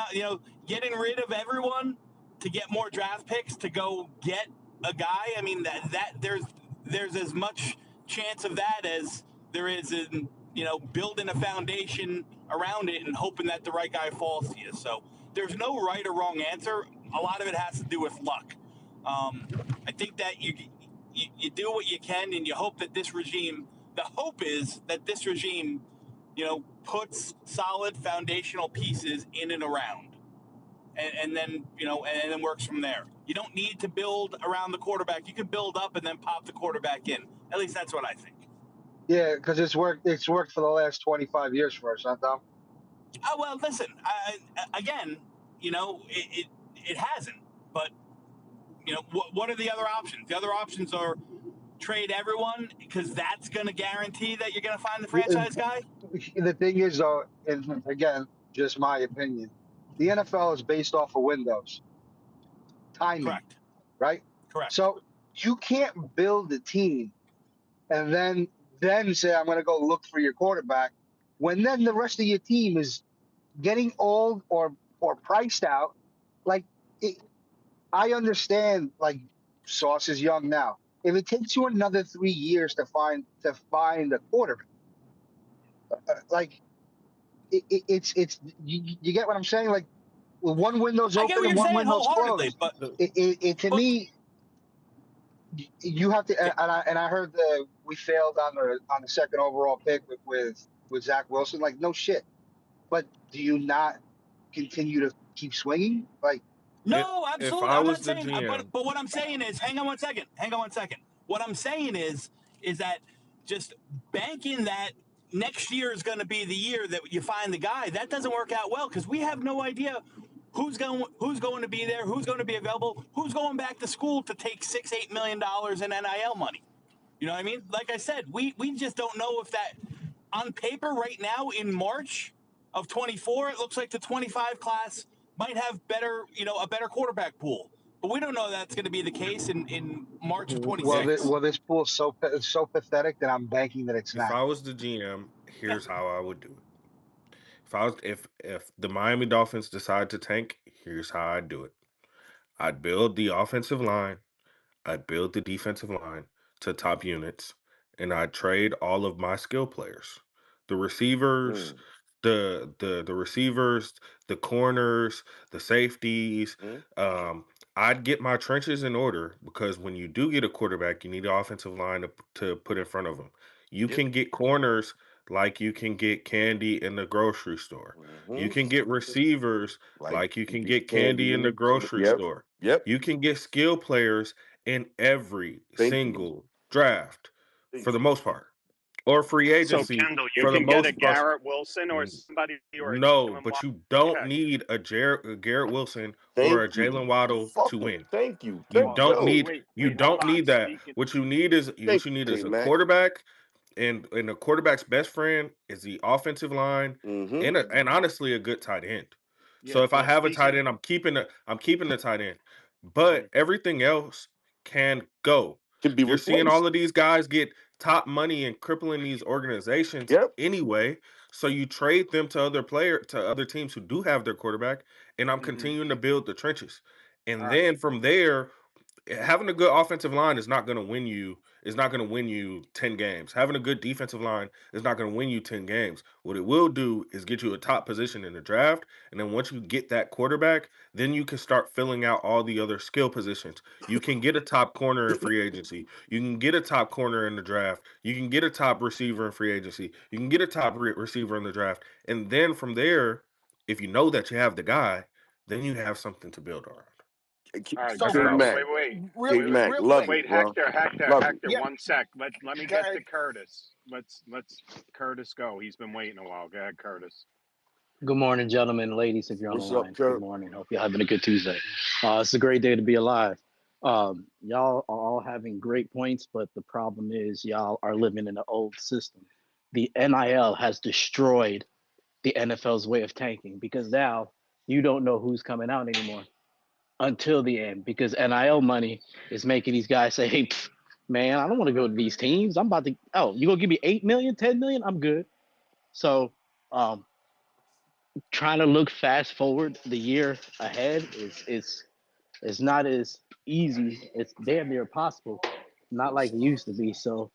getting rid of everyone to get more draft picks to go get a guy. I mean that there's as much chance of that as there is in building a foundation around it and hoping that the right guy falls to you. So there's no right or wrong answer. A lot of it has to do with luck. I think that you do what you can, and you hope that this regime. The hope is that this regime, puts solid foundational pieces in and around, and then and then works from there. You don't need to build around the quarterback. You can build up and then pop the quarterback in. At least that's what I think. Yeah, because it's worked. It's worked for the last 25 years for us, huh, Dom? Oh well, listen. Again, it hasn't. But what are the other options? The other options are trade everyone because that's going to guarantee that you're going to find the franchise guy. The thing is, though, and again, just my opinion, the NFL is based off of windows, timing, Correct. right? Correct. So you can't build a team and then say I'm going to go look for your quarterback when then the rest of your team is getting old or priced out. Like it, I understand, like Sauce is young now. If it takes you another 3 years to find a quarterback, like it's you get what I'm saying? Like one window's I get open what and you're one saying window's wholeheartedly, closed. but It to but me, you have to. And I heard we failed on the second overall pick with Zach Wilson. Like no shit. But do you not continue to keep swinging? Like no, If absolutely. I I'm was not the saying, GM, but what I'm saying is, hang on one second. Hang on one second. What I'm saying is that just banking that next year is going to be the year that you find the guy. That doesn't work out well because we have no idea who's going to be there, who's going to be available, who's going back to school to take $6-8 million in NIL money. You know what I mean? Like I said, we just don't know if that on paper right now in March of 24, it looks like the 25 class might have a better quarterback pool. But we don't know that's going to be the case in March of if 26. this pool's so pathetic that I'm banking that it's if not. I was the GM, here's how I would do it. If the Miami Dolphins decide to tank, here's how I'd do it. I'd build the offensive line, I'd build the defensive line to top units, and I'd trade all of my skill players. The receivers, Mm, the receivers, the corners, the safeties. mm, I'd get my trenches in order because when you do get a quarterback, you need an offensive line to put in front of them. You yep. can get corners like you can get candy in the grocery store. You Hmm. can get receivers Like like you you can get get candy in the candy. grocery Yep. store. Yep. You can get skill players in every Thank you. single draft for Thank the you. most part, or free So agency Kendall, you for the can get a most part. Garrett Wilson or N- somebody or a No, Jalen but Waddle you don't check. need a Garrett Wilson or a Thank you. Jalen Waddle to Fucking win. thank you. You Thank Well, don't wait, yo. need wait, you wait, hold don't on. need that. Speaking, What you need is Thank you, K a Mac. quarterback, and the quarterback's best friend is the offensive line Mm-hmm. and honestly a good tight end. yeah, So if I but have a tight speaking, end, I'm keeping the tight end. mhm, But everything else can go. Can be You're seeing all replaced. of these guys get top money and crippling these organizations Yep. anyway. So you trade them to other teams who do have their quarterback, and I'm mhm, continuing to build the trenches. all And right, then from there, having a good offensive line is not going to win you 10 games. Having a good defensive line is not going to win you 10 games. What it will do is get you a top position in the draft, and then once you get that quarterback, then you can start filling out all the other skill positions. You can get a top corner in free agency. You can get a top corner in the draft. You can get a top receiver in free agency. You can get a top receiver in the draft. And then from there, if you know that you have the guy, then you have something to build around. all right. So That's K what I would Now, do. Mac. wait, K wait, Mac. real Love quick. you, wait, bro. Hector, Love you. Hector. Yeah, 1 sec. Let me go get to ahead. Curtis. Let's Curtis go. He's been waiting a while. Go ahead, Curtis. Good morning, gentlemen, ladies, if you're on the What's up, line. Good Kurt? morning. Hope you're having a good Tuesday. It's a great day to be alive. Y'all are all having great points, but the problem is y'all are living in an old system. The NIL has destroyed the NFL's way of tanking because now you don't know who's coming out anymore until the end because NIL money is making these guys say, hey, man, I don't want to go to these teams. I'm about to, you going to give me 8 million, 10 million? I'm good. So, um, trying to look fast forward the year ahead is not as easy. It's damn near impossible. Not like it used to be. So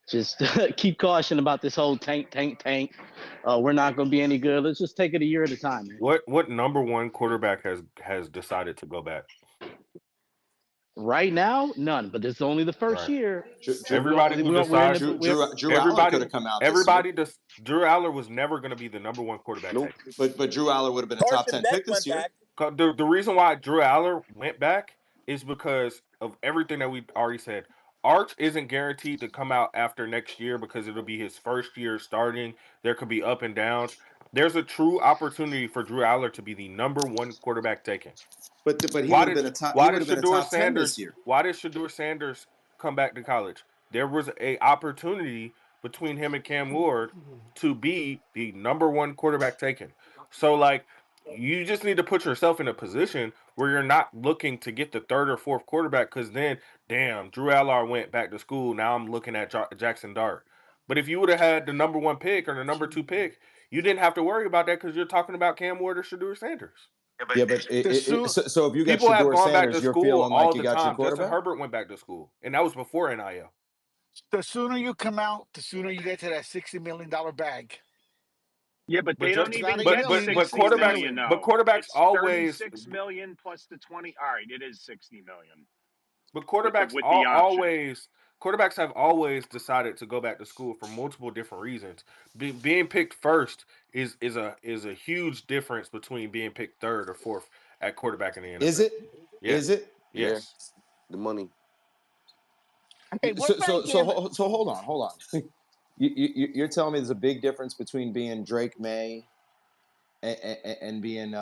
just keep caution about this whole tank. We're not going to be any good. Let's just take it a year at a time, man. What number one quarterback has decided to go back? Right now, none. But this is only the first Right. year. Everybody who We're in decides the Drew Aller could everybody have come out this year, everybody does Drew Aller was never going to be the number one quarterback Nope. taken. but Drew Aller would have been a top Carson 10 Beck pick this went year. back. The reason why Drew Aller went back is because of everything that we already said. Arch isn't guaranteed to come out after next year because it'll be his first year starting. There could be up and downs. There's a true opportunity for Drew Aller to be the number one quarterback taken. But he Why would have did been a top he why would did have been a Shador top 10 this Sanders year. why did Shador Sanders come back to college? There was a opportunity between him and Cam Ward to be the number one quarterback taken. So like you just need to put yourself in a position where you're not looking to get the third or fourth quarterback because then, damn, Drew Aller went back to school. Now I'm looking at Jackson Dart. But if you would have had the number one pick or the number two pick, you didn't have to worry about that because you're talking about Cam Ward or Shador Sanders. Yeah, but The soon so if you got People have Shador gone back to Sanders, you're school feeling like all you the got your time. Justin quarterback. Herbert went back to school, and that was before NIL. the sooner you come out, the sooner you get to that $60 million bag. Yeah, but But they don't just It's even not get $8 million. but It's 60 60 quarterbacks million million. but though. quarterbacks It's always 36 million plus the 20. All right, it is 60 million but with the option. quarterbacks have always decided to go back to school for multiple different reasons. Being picked first is a huge difference between being picked third or fourth at quarterback in the Is NFL. it? Is Yes. it? Yeah, Yes. the money. Hey, what about gambling? So hold on. You're telling me there's a big difference between being Drake May and being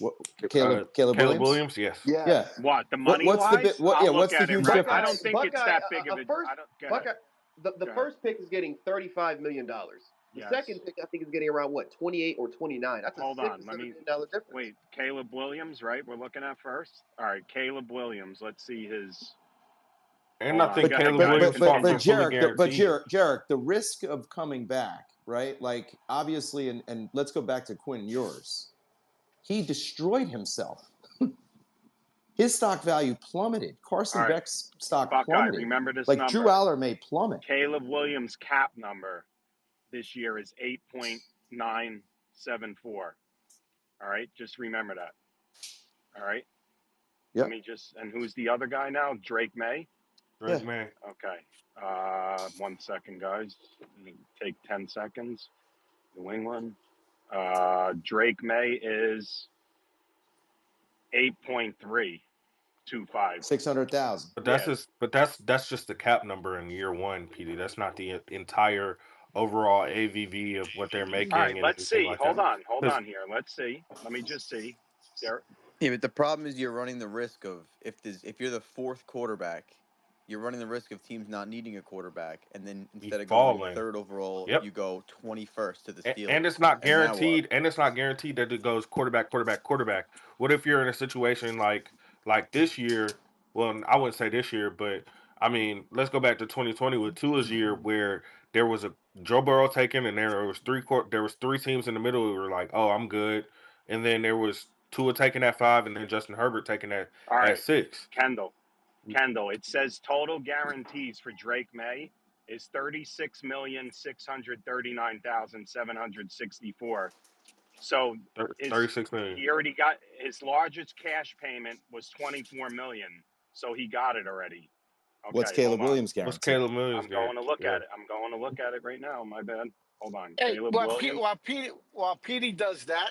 what, Caleb Caleb Williams? Williams, yes. Yeah. Yes. What, the money What's the bit? wise? What? I'll Yeah. look What's the at it huge right. I difference? don't think it's Buckeye, that big of a. first I don't. Go ahead. Buckeye, the Go ahead. first pick is getting $35 million. The Yes. second pick, I think, is getting around what, 28 or 29. That's a Hold six or on. Let seven me million dollar difference. wait. Caleb Williams, right? We're looking at first. All right, Caleb Williams. Let's see his. And Hold I on. think Go But ahead, Caleb but guys. Williams but is but but Continue. also fully Jarek, guaranteed. Jarek, the risk of coming back, right? Like obviously, and let's go back to Quinn Ewers. He destroyed himself. His stock value plummeted. All Carson right, Beck's stock Buckeye. plummeted. Remember this Like Drew number. Aller may plummet. Caleb Williams' cap number this year is 8.974. All right, just remember that. All right. Let Yep. me just. And who's the other guy now? Drake May. Drake Yeah. May. Okay. 1 second, guys. Take 10 seconds. New England. Drake May is 8.325. 600,000. But Yeah. that's just the cap number in year one, PD. That's not the entire overall AVV of what they're All right. making and Let's everything see. like Hold that. on. Hold Because on here. Let's see. Let me just see. There. Yeah, but the problem is you're running the risk of if you're the fourth quarterback, you're running the risk of teams not needing a quarterback, and then you instead of going falling. third overall, Yep. you go 21st to the And Steelers. it's not And now what? guaranteed. And it's not guaranteed that it goes quarterback, quarterback, quarterback. What if you're in a situation like this year? Well, I wouldn't say this year, but I mean, let's go back to 2020 with Tua's year, where there was a Joe Burrow taken, and there was three teams in the middle who were like, "Oh, I'm good," and then there was Tua taking at 5, and then Justin Herbert taking All at right. 6. Kendall. It says total guarantees for Drake May is 36,639,764. So is 36 million. he already got his largest cash payment was 24 million. So he got it already. What's Okay, hold Caleb on. Williams What's guarantee? Caleb Williams I'm going to look Yeah. at it. I'm going to look at it right now. My bad. Hold on. Hey, Caleb Williams. while Petey does that,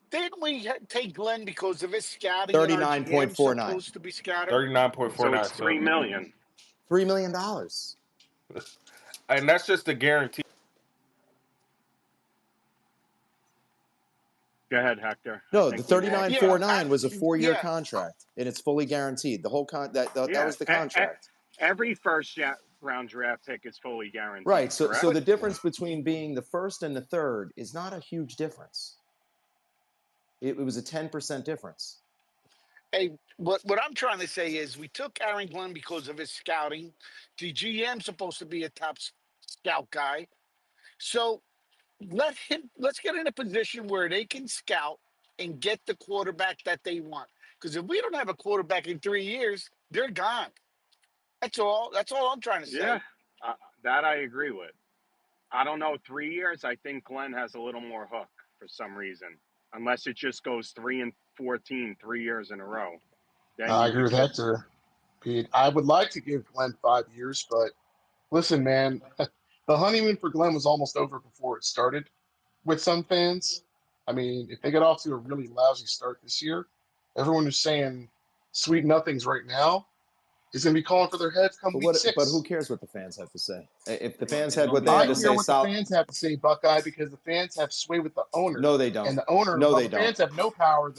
didn't we take Glenn because of his scouting and our GM 39.49. supposed to be scouting? So it's 39.49. 3 So, million. $3 million. and that's just the guarantee. Go ahead, Hector. I No, the think we lost Yeah, 39.49 was a 4-year yeah. contract, and it's fully guaranteed. The whole that Yeah. was the contract. Every first round draft pick is fully Right. guaranteed, So correct? the difference between being the first and the third is not a huge difference. It was a 10% difference. Hey, what I'm trying to say is we took Aaron Glenn because of his scouting. The GM's supposed to be a top scout guy. So let's get in a position where they can scout and get the quarterback that they want. Because if we don't have a quarterback in 3 years, they're gone. That's all I'm trying to Yeah, say. that I agree with. I don't know. 3 years, I think Glenn has a little more hook for some reason, unless it just goes 3-14 3 years in a row. Then I you agree could with get. Hector, Pete. I would like to give Glenn 5 years, but listen, man, the honeymoon for Glenn was almost over before it started with some fans. I mean, if they get off to a really lousy start this year, everyone who's saying sweet nothings right now is going to be calling for their heads come week But who 6. cares what the fans have to say? If the It's fans it's had gonna what be they had I to tough. care say, what the fans have to say, Buckeye, because the fans have sway with the owner. no, they And don't. the owner, No, while they the don't. fans have no power,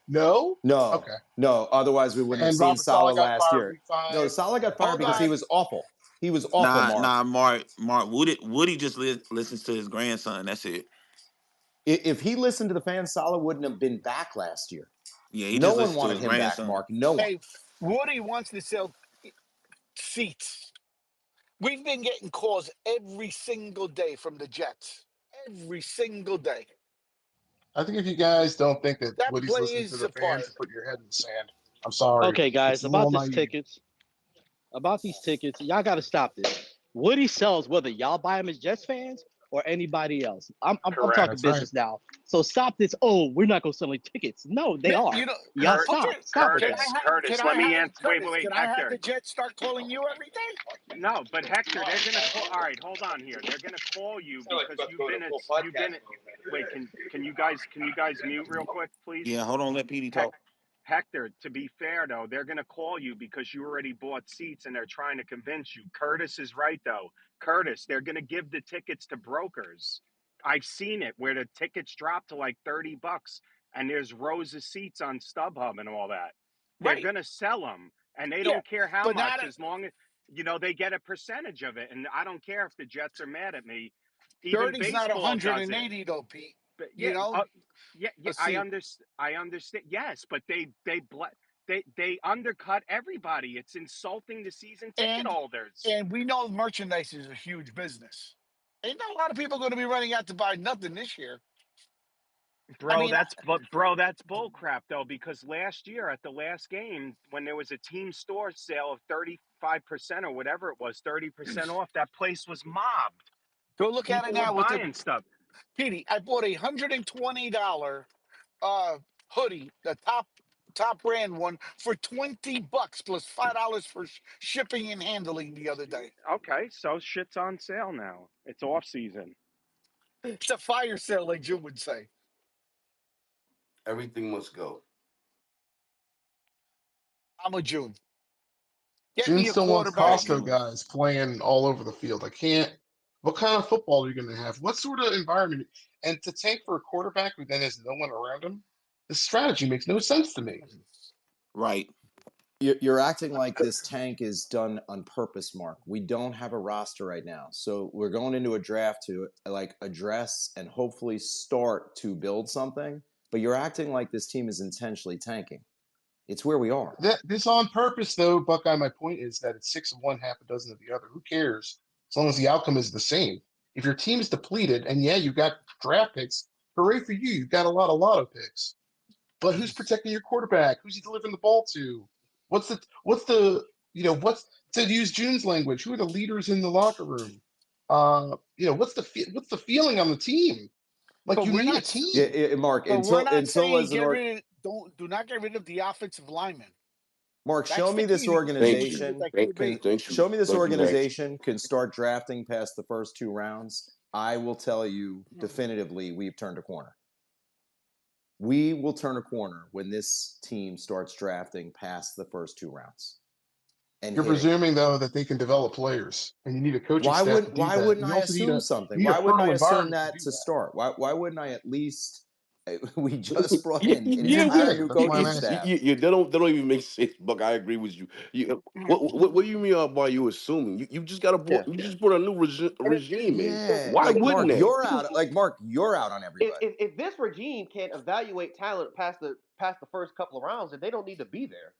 no? No, Okay. no. Otherwise, we wouldn't have And seen Robert Sala Salah got last fired year. week No, 5. Salah got fired Hold because he on. was awful. He was awful, Nah, Mark. Mark Woody just listens to his grandson. That's it. If he listened to the fans, Salah wouldn't have been back last year. Yeah, he No just one listens to wanted his him back, grandson. Mark. No one. Hey, Woody wants to sell seats. We've been getting calls every single day from the Jets. Every single day. I think if you guys don't think that That Woody's listening to plays the a fans, part. you put your head in the sand. I'm sorry. Okay, It's guys, a little about these naive. tickets. About these tickets, y'all got to stop this. Woody sells whether y'all buy them as Jets fans or anybody else. I'm Correct. talking That's right. business now. So stop this. Oh, we're not gonna sell any tickets. No, they are. You know, Y'all okay. stop with Can that. I have? Can Curtis, I let me have answer. Wait, Curtis? wait, Can I have Hector. the Jets start calling you every day? No, but Hector, they're gonna call. All right, hold on here. They're gonna call you because you've been. Wait, can you guys mute real quick, please? Yeah, hold on, let PD talk. Hector, to be fair though, they're gonna call you because you already bought seats and they're trying to convince you. Curtis is right though. Curtis, they're gonna give the tickets to brokers. I've seen it where the tickets drop to like $30 and there's rows of seats on StubHub and all that. They're Right. gonna sell them and they Yeah. don't care how But much not. as long as they get a percentage of it. And I don't care if the Jets are mad at me. Even 30's not baseball does it. 180 though, Pete. But You know, yeah, let's I see. understand. I understand. Yes, but they undercut everybody. It's insulting the season ticket And holders. and we know merchandise is a huge business. Ain't not a lot of people going to be running out to buy nothing this year. I Bro, mean, that's bull crap though, because last year at the last game, when there was a team store sale of 35% or whatever it was, 30% off, that place was mobbed. go look at it People were now with the buying stuff. Petey. I bought $120 hoodie, the top brand one, for $20 plus $5 for shipping and handling the other day. Okay, so shit's on sale now. It's off season. It's a fire sale, like Jim would say. Everything must go. I'm a June. Get June me a still wants Go quarterback. Costco June. guys playing all over the field. I can't. What kind of football are you going to have? What sort of environment? And to tank for a quarterback who then has no one around him, the strategy makes no sense to me. Right. You're acting like this tank is done on purpose, Mark. We don't have a roster right now. So we're going into a draft to like address and hopefully start to build something. But you're acting like this team is intentionally tanking. It's where we are. This on purpose, though, Buckeye. My point is that it's 6 of one, half a dozen of the other. Who cares? As long as the outcome is the same. If your team is depleted, and yeah, you got draft picks, hooray for you! You've got a lot of lotto picks. But who's protecting your quarterback? Who's he delivering the ball to? What's what's to use June's language? Who are the leaders in the locker room? What's the feeling on the team? Like But you we're need a not. team. Mark, But we're not until saying as an do not get rid of the offensive lineman. Mark, show That's the me this key to Thank keep you. with organization that QB. Thank you. show me this Thank you, Hex. organization can start drafting past the first two rounds. I will tell you definitively we've turned a corner. We will turn a corner when this team starts drafting past the first two rounds and You're hitting. presuming though that they can develop players, and you need a coaching staff to do Why that. wouldn't And you I also need assume a something? you need a Why wouldn't I fertile assume environment to that do to that. start? Why wouldn't I at least we just brought Yeah, in an yeah, Yeah, entire we, new that's why I'm coaching asking. staff. that don't even make sense, Buck. I agree with you. What do you mean by you assuming? You just got Yeah. you just brought a new And it, regime in. Yeah, Why like wouldn't Mark, they? you're out. Like Mark, you're out on everybody. if this regime can't evaluate talent past the first couple of rounds, then they don't need to be there.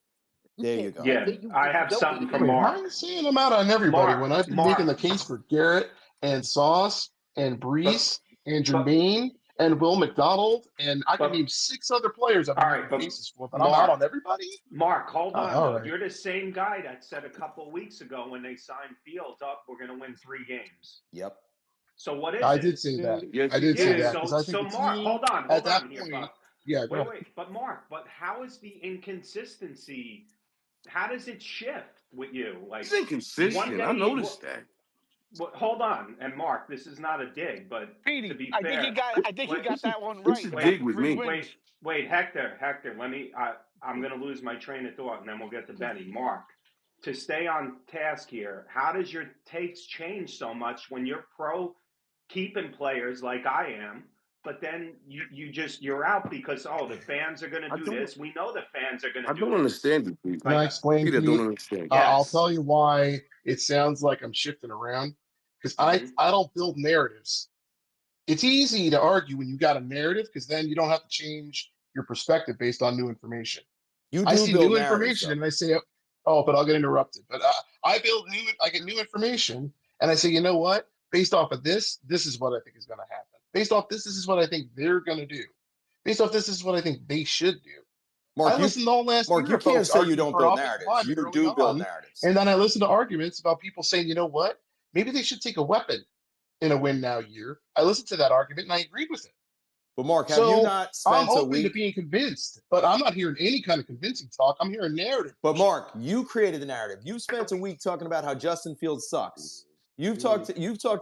You There you can't. go. Yeah, I You have don't need to something for be Wait, there. how are Mark. you saying I'm out on everybody when I've been making the case for Garrett and Sauce and But Brees and but Jermaine and Will McDonald, and I can name but 6 other players I've all been right, making but cases for, but I'm out Mark, on everybody? hold on All though. right. You're the same guy that said a couple of weeks ago when they signed Fields up, we're going to win 3 games. Yep. So what is I it? did say that. Yes, I you did say Yeah. that did. because So I think so the Mark, team hold at that on here, point, Buck. yeah, go ahead. Wait. But Mark, how is the inconsistency? How does it shift with you? He's Like one inconsistent. I day noticed that. hold on, and Mark, this is not a dig, but to Petey, be I think he fair, got. I think he got that one It's right a about wait, dig the with three me. wins. Hector, let me. I'm going to lose my train of thought, and then we'll get to Benny. Mark, to stay on task here, how does your takes change so much when you're pro keeping players like I am, but then you're out because the fans are going to I do don't. this. We know the fans are going to I do don't this. understand it. Pete. Can I Like, explain, Peter, don't Pete? understand. I'll yes. tell you why it sounds like I'm shifting around because Mm-hmm. I don't build narratives. It's easy to argue when you got a narrative because then you don't have to change your perspective based on new information. You I do see build new narratives, information though. and I say, oh, but I'll get interrupted. But I get new information and I say, you know what? Based off of this is what I think is going to happen. Based off this is what I think they're going to do. Based off this is what I think they should do. I Mark, listened all last Mark, year you of can't folks say you arguing don't for build offensive narratives. linemen You early do build on, narratives. and then I listened to arguments about people saying, you know what? Maybe they should take a weapon. in a win now year. I listened to that argument and I agreed with it. But Mark, have you So not I'm spent a open to week? being convinced, but I'm not hearing any kind of convincing talk. I'm hearing narrative. But Mark, you created the narrative. You spent a week talking about how Justin Fields sucks. You've talked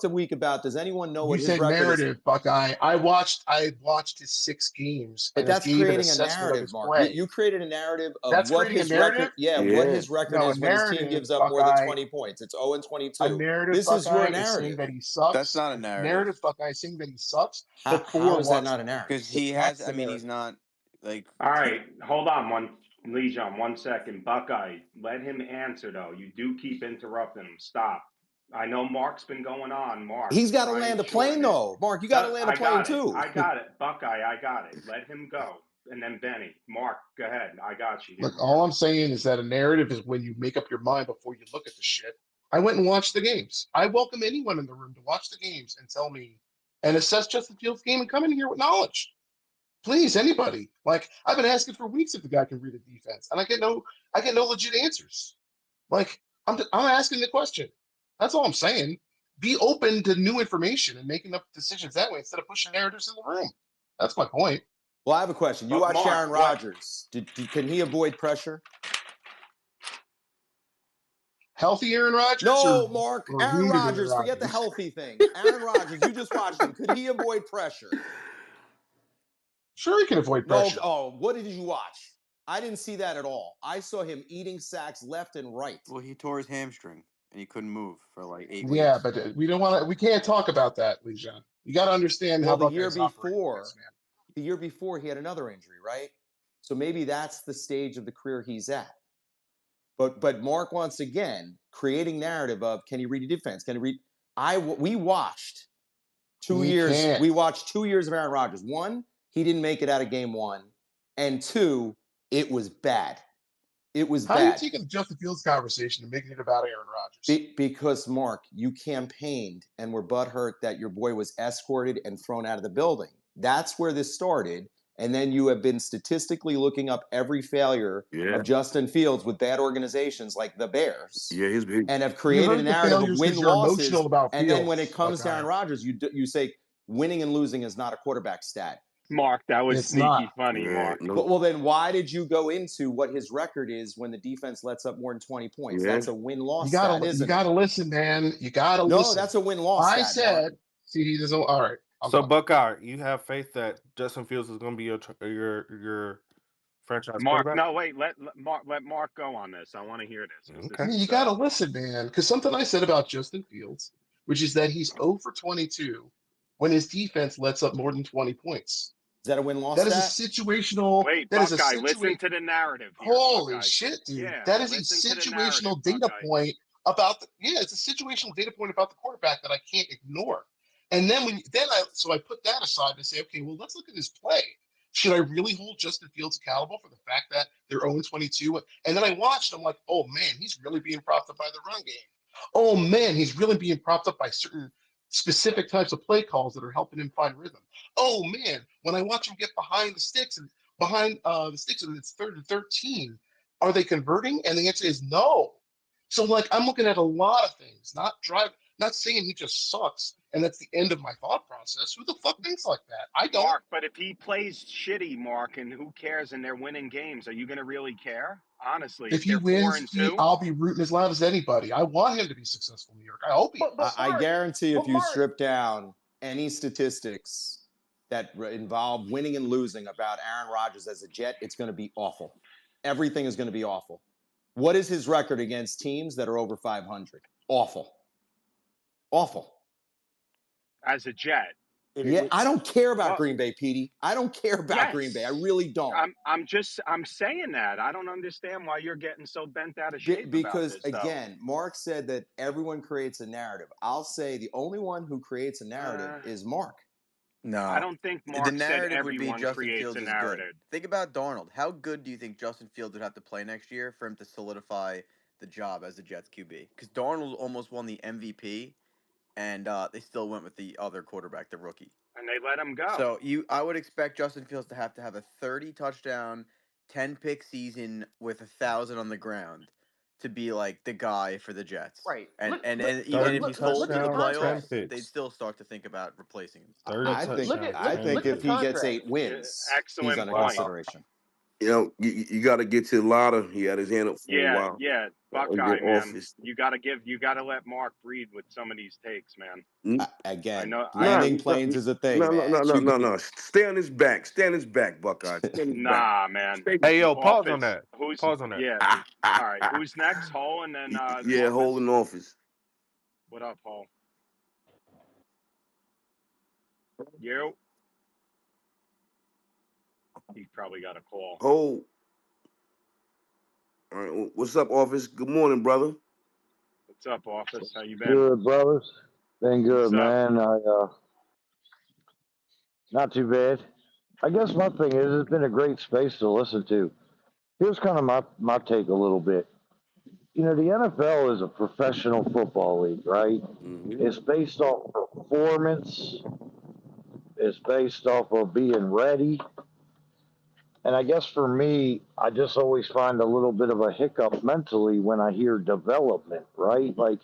a week about, does anyone know You what his said record is? narrative, Buckeye. I watched his 6 games But and I that's gave an creating a assessment of narrative, his Mark. You play. created a narrative of That's what creating a his record, narrative? what Yeah. his record No, a is when his team narrative, gives up more than Buckeye. 20 points. It's 0 and A 22. narrative, This is your Buckeye, is saying narrative. that he That's sucks. not a A narrative narrative, Buckeye, is saying that he sucks How before is that watching not a the narrative? because games. he has. That's I the mean, he's narrative. not like All right, hold on Legion, 1 second. Buckeye, let him answer though. You do keep interrupting him. Stop. I know Mark's been going on. Mark, He's got to try and land a plane, shorten it. though. Mark, you got to No, land a I plane, got it. too. I got it. Buckeye, I got it. Let him go. And then Benny. Mark, go ahead. I got you here, Look, Mark. all I'm saying is that a narrative is when you make up your mind before you look at the shit. I went and watched the games. I welcome anyone in the room to watch the games and tell me and assess Justin Fields' game and come in here with knowledge. Please, anybody. Like I've been asking for weeks if the guy can read a defense, and I get no legit answers. Like I'm asking the question. That's all I'm saying. Be open to new information and making up decisions that way instead of pushing narratives in the room. That's my point. Well, I have a question. You But watch Mark, Aaron what? Rodgers. Can he avoid pressure? Healthy Aaron Rodgers No, Mark. or Aaron wounded Aaron Rodgers. Forget the Rodgers? healthy thing. Aaron Rodgers, you just watched him. Could he avoid pressure? Sure, he can avoid No. pressure. Oh, what did you watch? I didn't see that at all. I saw him eating sacks left and right. well, he tore his hamstring and he couldn't move for like 8 Yeah, weeks. but we don't want to. We can't talk about that, Lijon. You got to understand how Well, Buckeyes operate in this, man. the year before, he had another injury, right? So maybe that's the stage of the career he's at. But Mark, once again, creating narrative of, can he read a defense? Can he read? We watched 2 years. Can't. We watched 2 years of Aaron Rodgers. One, he didn't make it out of game one, and two, it was bad. It was How are you bad. taking the Justin Fields conversation and making it about Aaron Rodgers? Because Mark, you campaigned and were butthurt that your boy was escorted and thrown out of the building. That's where this started. And then you have been statistically looking up every failure Yeah. of Justin Fields with bad organizations like the Bears. Yeah, he's big. And have You created a heard the narrative of failures win because you're losses. emotional about And then when it Fields, comes to Buckeye. Aaron Rodgers, you say winning and losing is not a quarterback stat. Mark, that was It's not. sneaky funny, Yeah, Mark. no. But well, then why did you go into what his record is when the defense lets up more than 20 points? Yeah. That's a win-loss You stat, gotta isn't it? listen, man. You gotta No, listen. that's a win-loss I stat, Mark. said, see, he doesn't. All right, I'll So go. Buckeye, you have faith that Justin Fields is going to be your franchise Mark, quarterback? no, wait. Let Mark go on this. I want to hear this because Okay. this Yeah, is you gotta listen, man. Because something I said about Justin Fields, which is that he's 0 for 22 when his defense lets up more than 20 points. Is that a win-loss That is a stat? situational. Wait, That is a Buckeye, listen situation. to the narrative here, Holy Buckeye. shit, dude. Yeah, That is a listen to the narrative, situational data Buckeye. point about the yeah, it's a situational data point about the quarterback that I can't ignore. And then I put that aside and say, okay, well, let's look at his play. Should I really hold Justin Fields accountable for the fact that they're 0-22? And then I watched, I'm like, oh man, he's really being propped up by the run game. Oh man, he's really being propped up by certain specific types of play calls that are helping him find rhythm. Oh man, when I watch him get behind the sticks and it's 3rd and 13. Are they converting? And the answer is no. So like I'm looking at a lot of things, not saying he just sucks and that's the end of my thought process. Who the fuck thinks like that? I don't. Mark, but if he plays shitty, Mark, and who cares and they're winning games, are you going to really care? Honestly, If if he they're four wins, and two, I'll be rooting as loud as anybody. I want him to be successful in New York. I hope he But is. I Mark, guarantee if but you Mark, strip down any statistics that involve winning and losing about Aaron Rodgers as a Jet, it's going to be awful. Everything is going to be awful. What is his record against teams that are over 500? Awful. Awful. as a Jet, Yeah, I don't care about well, Green Bay, Petey. I don't care about Green Bay. I yes, really don't. I'm saying that. I don't understand why you're getting so bent out of shape about Because this, though. again, Mark said that everyone creates a narrative. I'll say the only one who creates a narrative is Mark. I No. don't think The Mark said narrative would be everyone Justin creates a Fields is good. narrative. Think about Darnold. How good do you think Justin Fields would have to play next year for him to solidify the job as the Jets QB? Because Darnold almost won the MVP, and they still went with the other quarterback, the rookie. And they let him go. So I would expect Justin Fields to have a 30 touchdown, 10 pick season with 1,000 on the ground to be like the guy for the Jets. Right. And Look, and look, and even look, if 30 you look, fall look through at the the touchdowns, 10 contract. playoffs, they'd picks. still start to think about replacing him. 30 I think Look at touchdowns, I look 10 think look at if the he picks. gets contract. 8 wins, he's Excellent under point. Wow. consideration. You got to get to the ladder. He had his hand up for a Yeah, while. yeah, And Buckeye get off man. his. You got to let Mark breathe with some of these takes, man. I Again, know, I Nah, know. landing planes is a thing, man. Stay on his back. Stay on his back, Buckeye. Stay on his back. Nah, man. Stay. Hey, yo, pause on Office. that. Who's Pause on that. yeah? All right. Who's next? Hole and then Yeah, office. holding office. What up, Hole? You? He probably got a call. Hold. All right. What's up, office? Good morning, brother. What's up, office? How you been? Good, brothers. Been What's good, up? man. Not too bad. I guess my thing is it's been a great space to listen to. Here's kind of my take a little bit. You know, the NFL is a professional football league, right? Mm-hmm. It's based off performance. It's based off of being ready. And I guess for me, I just always find a little bit of a hiccup mentally when I hear development, right? Like,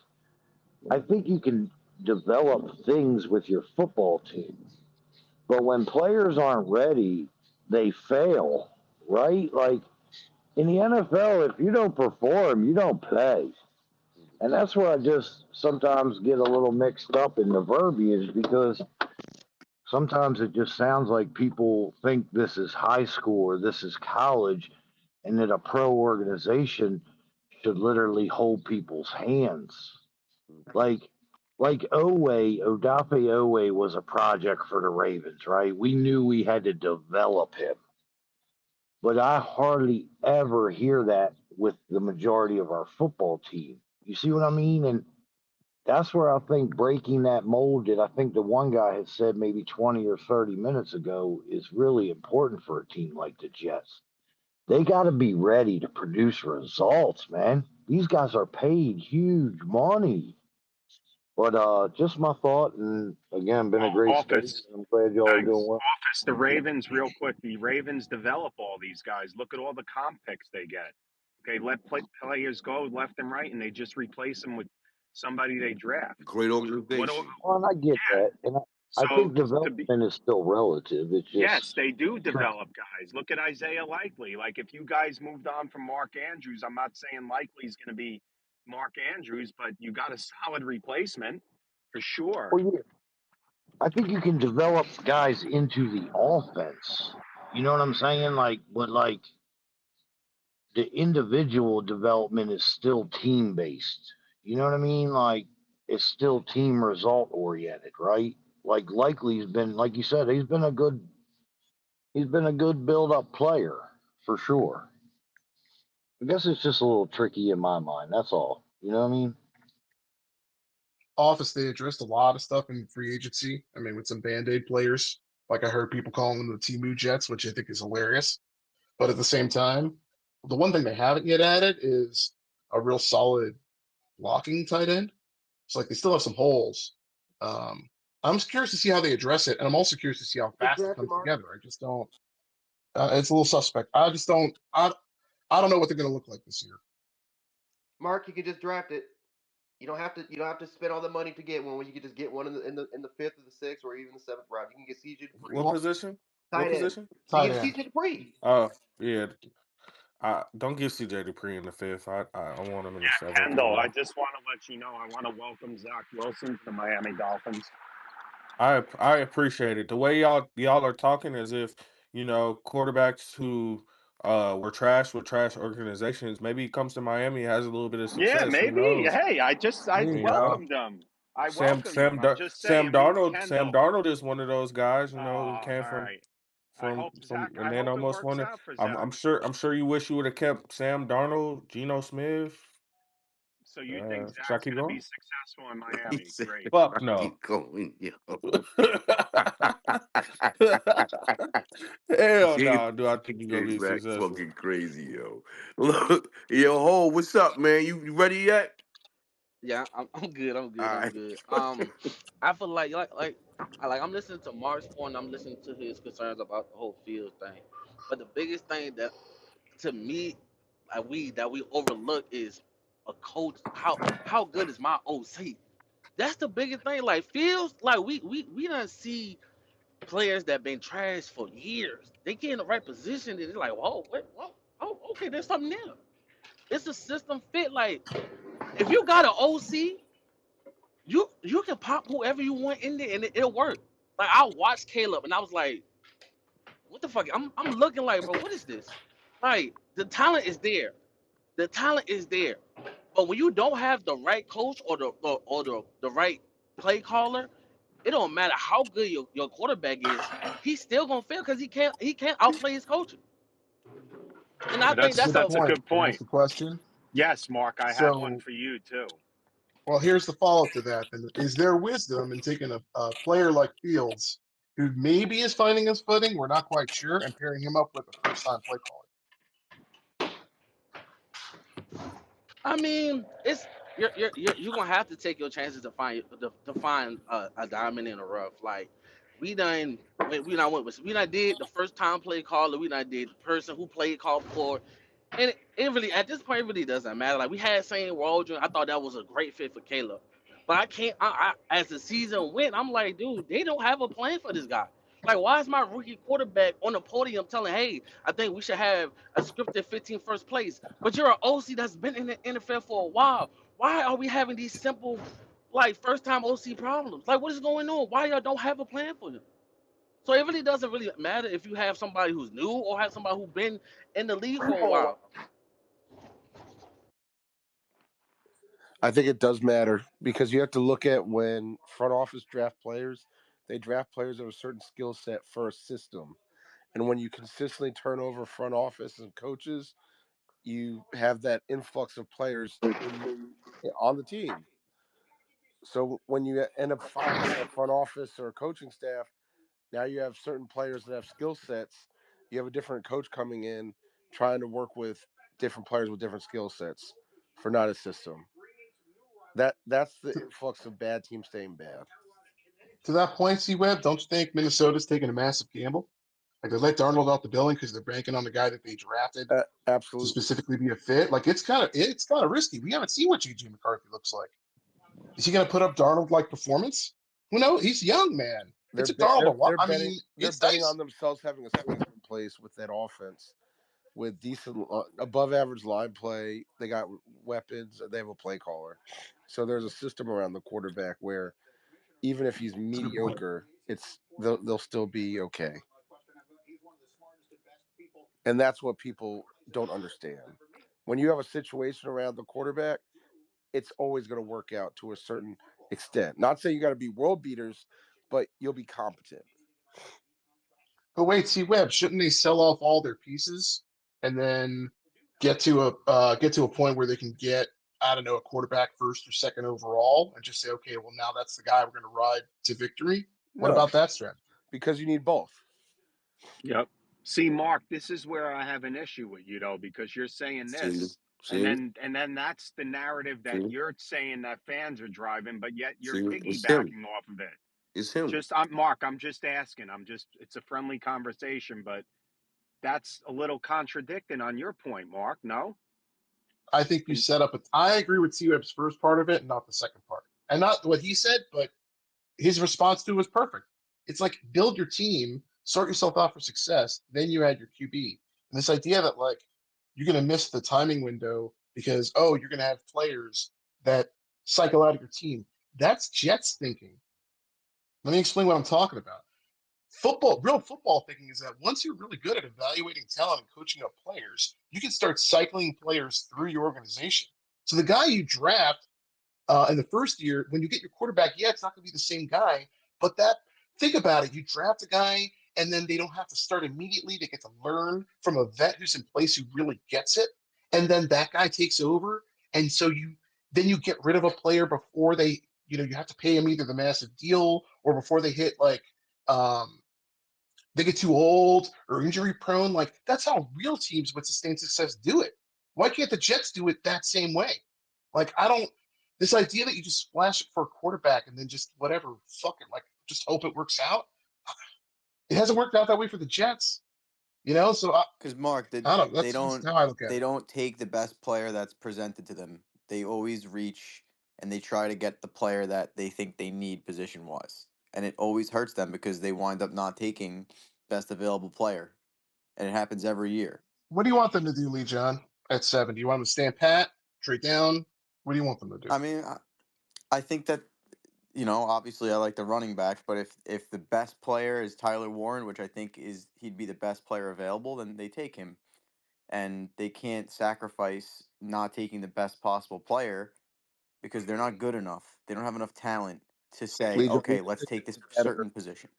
I think you can develop things with your football team. But when players aren't ready, they fail, right? Like in the NFL, if you don't perform, you don't play. And that's where I just sometimes get a little mixed up in the verbiage because sometimes it just sounds like people think this is high school or this is college and that a pro organization should literally hold people's hands. Like Odafe Owe was a project for the Ravens, right? We knew we had to develop him. But I hardly ever hear that with the majority of our football team. You see what I mean? And that's where I think breaking that mold that I think the one guy had said maybe 20 or 30 minutes ago is really important for a team like the Jets. They got to be ready to produce results, man. These guys are paid huge money. But just my thought, and again, been a great space. Office. I'm glad y'all are doing Thanks. well. Office. The Ravens, real quick. The Ravens develop all these guys. Look at all the comp picks they get. Okay, let players go left and right, and they just replace them with somebody they draft. Great What? organization. Well, and I get Yeah. that, and I So think to be development is still relative. It's yes, just they do tricky. develop guys. Look at Isaiah Likely. Like if you guys moved on from Mark Andrews, I'm not saying Likely's going to be Mark Andrews, but you got a solid replacement for sure. Well, yeah, I think you can develop guys into the offense. You know what I'm saying? But the individual development is still team based. You know what I mean? Like it's still team result oriented, right? Like Likely's been, like you said, he's been a good build up player for sure. I guess it's just a little tricky in my mind. That's all. You know what I mean? Office, they addressed a lot of stuff in free agency. I mean, with some band-aid players, like I heard people calling them the Timu Jets, which I think is hilarious. But at the same time, the one thing they haven't yet added is a real solid blocking tight end. So like they still have some holes. I'm just curious to see how they address it, and I'm also curious to see how Just fast it draft it, comes Mark. together. I just don't. It's a little suspect. I just don't. I don't know what they're going to look like this year. Mark, you can just draft it. You don't have to. You don't have to spend all the money to get one. When you can just get one in the fifth or the sixth or even the seventh round. You can get CJ Dupree, What position? What tight end. position? You Tight get end. CJ Dupree. Oh, yeah. Don't give CJ Dupree in the fifth. I want him in the seventh or Kendall, I lower. just want to let you know I want to welcome Zach Wilson to the Miami Dolphins. I appreciate it. The way y'all are talking as if, quarterbacks who were trash with trash organizations, maybe he comes to Miami, has a little bit of Yeah, success. Who maybe. knows? Hey, I You know, welcomed him. I Sam welcomed him. Sam I'm Dar- just Sam saying, we Darnold Sam Kendall. Darnold is one of those guys, who Oh, came all from right. I from hope from Zach. and I then hope it almost works won it. out for I'm Zach. I'm sure I'm sure you wish you would have kept Sam Darnold, Geno Smith. So you think Should I Zach's keep going to be going? successful in He Miami? said, Great. Fuck keep no. going, yo. Hell Keep no, do I think you're gonna be Zach successful? fucking crazy, yo. Look, yo, Ho, what's up, man? You ready yet? Yeah, I'm good. I'm All good. I'm right. good. I feel I'm listening to Mark's point. I'm listening to his concerns about the whole field thing. But the biggest thing that to me, we overlook is a coach. How good is my OC? That's the biggest thing. Like Fields, like we don't see players that been trashed for years. They get in the right position and they're like, whoa, whoa, oh, okay, there's something there. It's a system fit. Like if you got an OC, you can pop whoever you want in there and it'll work. Like I watched Caleb and I was like, what the fuck? I'm looking like, bro, what is this? Like the talent is there. The talent is there. But when you don't have the right coach or the right play caller, it don't matter how good your quarterback is, he's still gonna fail because he can't outplay his coaches. And I think Good That's a point. good Can I ask point. the question? Yes, Mark, I had one So, for you too. well, here's the follow up to that. Then, is there wisdom in taking a player like Fields, who maybe is finding his footing, we're not quite sure, and pairing him up with a first time play caller? I mean, it's you're gonna have to take your chances to find a diamond in the rough. Like we done did the first time play caller. We done did the person who played call before. And it really at this point it really doesn't matter. Like we had Saint Waldron, I thought that was a great fit for Caleb, but I can't. As the season went, I'm like, dude, they don't have a plan for this guy. Like, why is my rookie quarterback on the podium telling, "Hey, I think we should have a scripted 15 first place"? But you're an OC that's been in the NFL for a while. Why are we having these simple, like first time OC problems? Like, what is going on? Why y'all don't have a plan for him? So it really doesn't really matter if you have somebody who's new or have somebody who's been in the league for a while. I think it does matter because you have to look at when front office draft players, they draft players of a certain skill set for a system. And when you consistently turn over front office and coaches, you have that influx of players on the team. So when you end up firing a front office or a coaching staff, now you have certain players that have skill sets. You have a different coach coming in trying to work with different players with different skill sets for not a system. That's the influx of bad teams staying bad. To that point, C Web, don't you think Minnesota's taking a massive gamble? Like they let Darnold out the building because they're banking on the guy that they drafted to Absolutely. specifically be a fit. Like it's kind of risky. We haven't seen what JJ McCarthy looks like. Is he going to put up Darnold like performance? Who knows? He's young, man. It took Darnold a while. I mean, they're it's betting on nice. themselves having a system in place with that offense with decent above average line play. They got weapons. They have a play caller. So there's a system around the quarterback where even if he's That's a good point. mediocre, they'll still be okay. And that's what people don't understand. When you have a situation around the quarterback, it's always going to work out to a certain extent. Not saying you got to be world beaters, but you'll be competent. But wait, C Web, shouldn't they sell off all their pieces and then get to a point where they can get, I don't know, a quarterback first or second overall and just say, okay, well now that's the guy we're going to ride to victory? What No, about that strategy? because you need both. Yep. See, Mark, this is where I have an issue with you though, because you're saying See, this, and see, then that's the narrative that see, you're saying that fans are driving, but yet you're see. It's him. piggybacking off of it. It's him. Mark, I'm just asking. It's a friendly conversation, but that's a little contradicting on your point, Mark. No? I think you And set up I agree with C Web's first part of it, not the second part. And not what he said, but his response to it was perfect. It's like build your team, sort yourself out for success, then you add your QB. And this idea that like you're gonna miss the timing window because you're gonna have players that cycle out of your team. That's Jets thinking. Let me explain what I'm talking about. Real football thinking is that once you're really good at evaluating talent and coaching up players, you can start cycling players through your organization. So the guy you draft in the first year, when you get your quarterback, yeah, it's not going to be the same guy. But think about it. You draft a guy, and then they don't have to start immediately. They get to learn from a vet who's in place who really gets it, and then that guy takes over. And so you get rid of a player before you have to pay him either the massive deal or before they hit um, they get too old or injury prone. Like that's how real teams with sustained success do it. Why can't the Jets do it that same way? Like I don't. This idea that you just splash it for a quarterback and then just whatever, fuck it, like just hope it works out. It hasn't worked out that way for the Jets, So Because Mark, I don't know. they That's don't how I look at they it. don't take the best player that's presented to them. they always reach and they try to get the player that they think they need position wise. And it always hurts them because they wind up not taking best available player. And it happens every year. What do you want them to do, Lee John, at 7? Do you want them to stand pat, trade down? What do you want them to do? I mean, I think that, obviously I like the running backs, but if the best player is Tyler Warren, which I think he'd be the best player available, then they take him. And they can't sacrifice not taking the best possible player because they're not good enough. They don't have enough talent to say, Legion, you okay, don't let's think take this there's a better, certain position.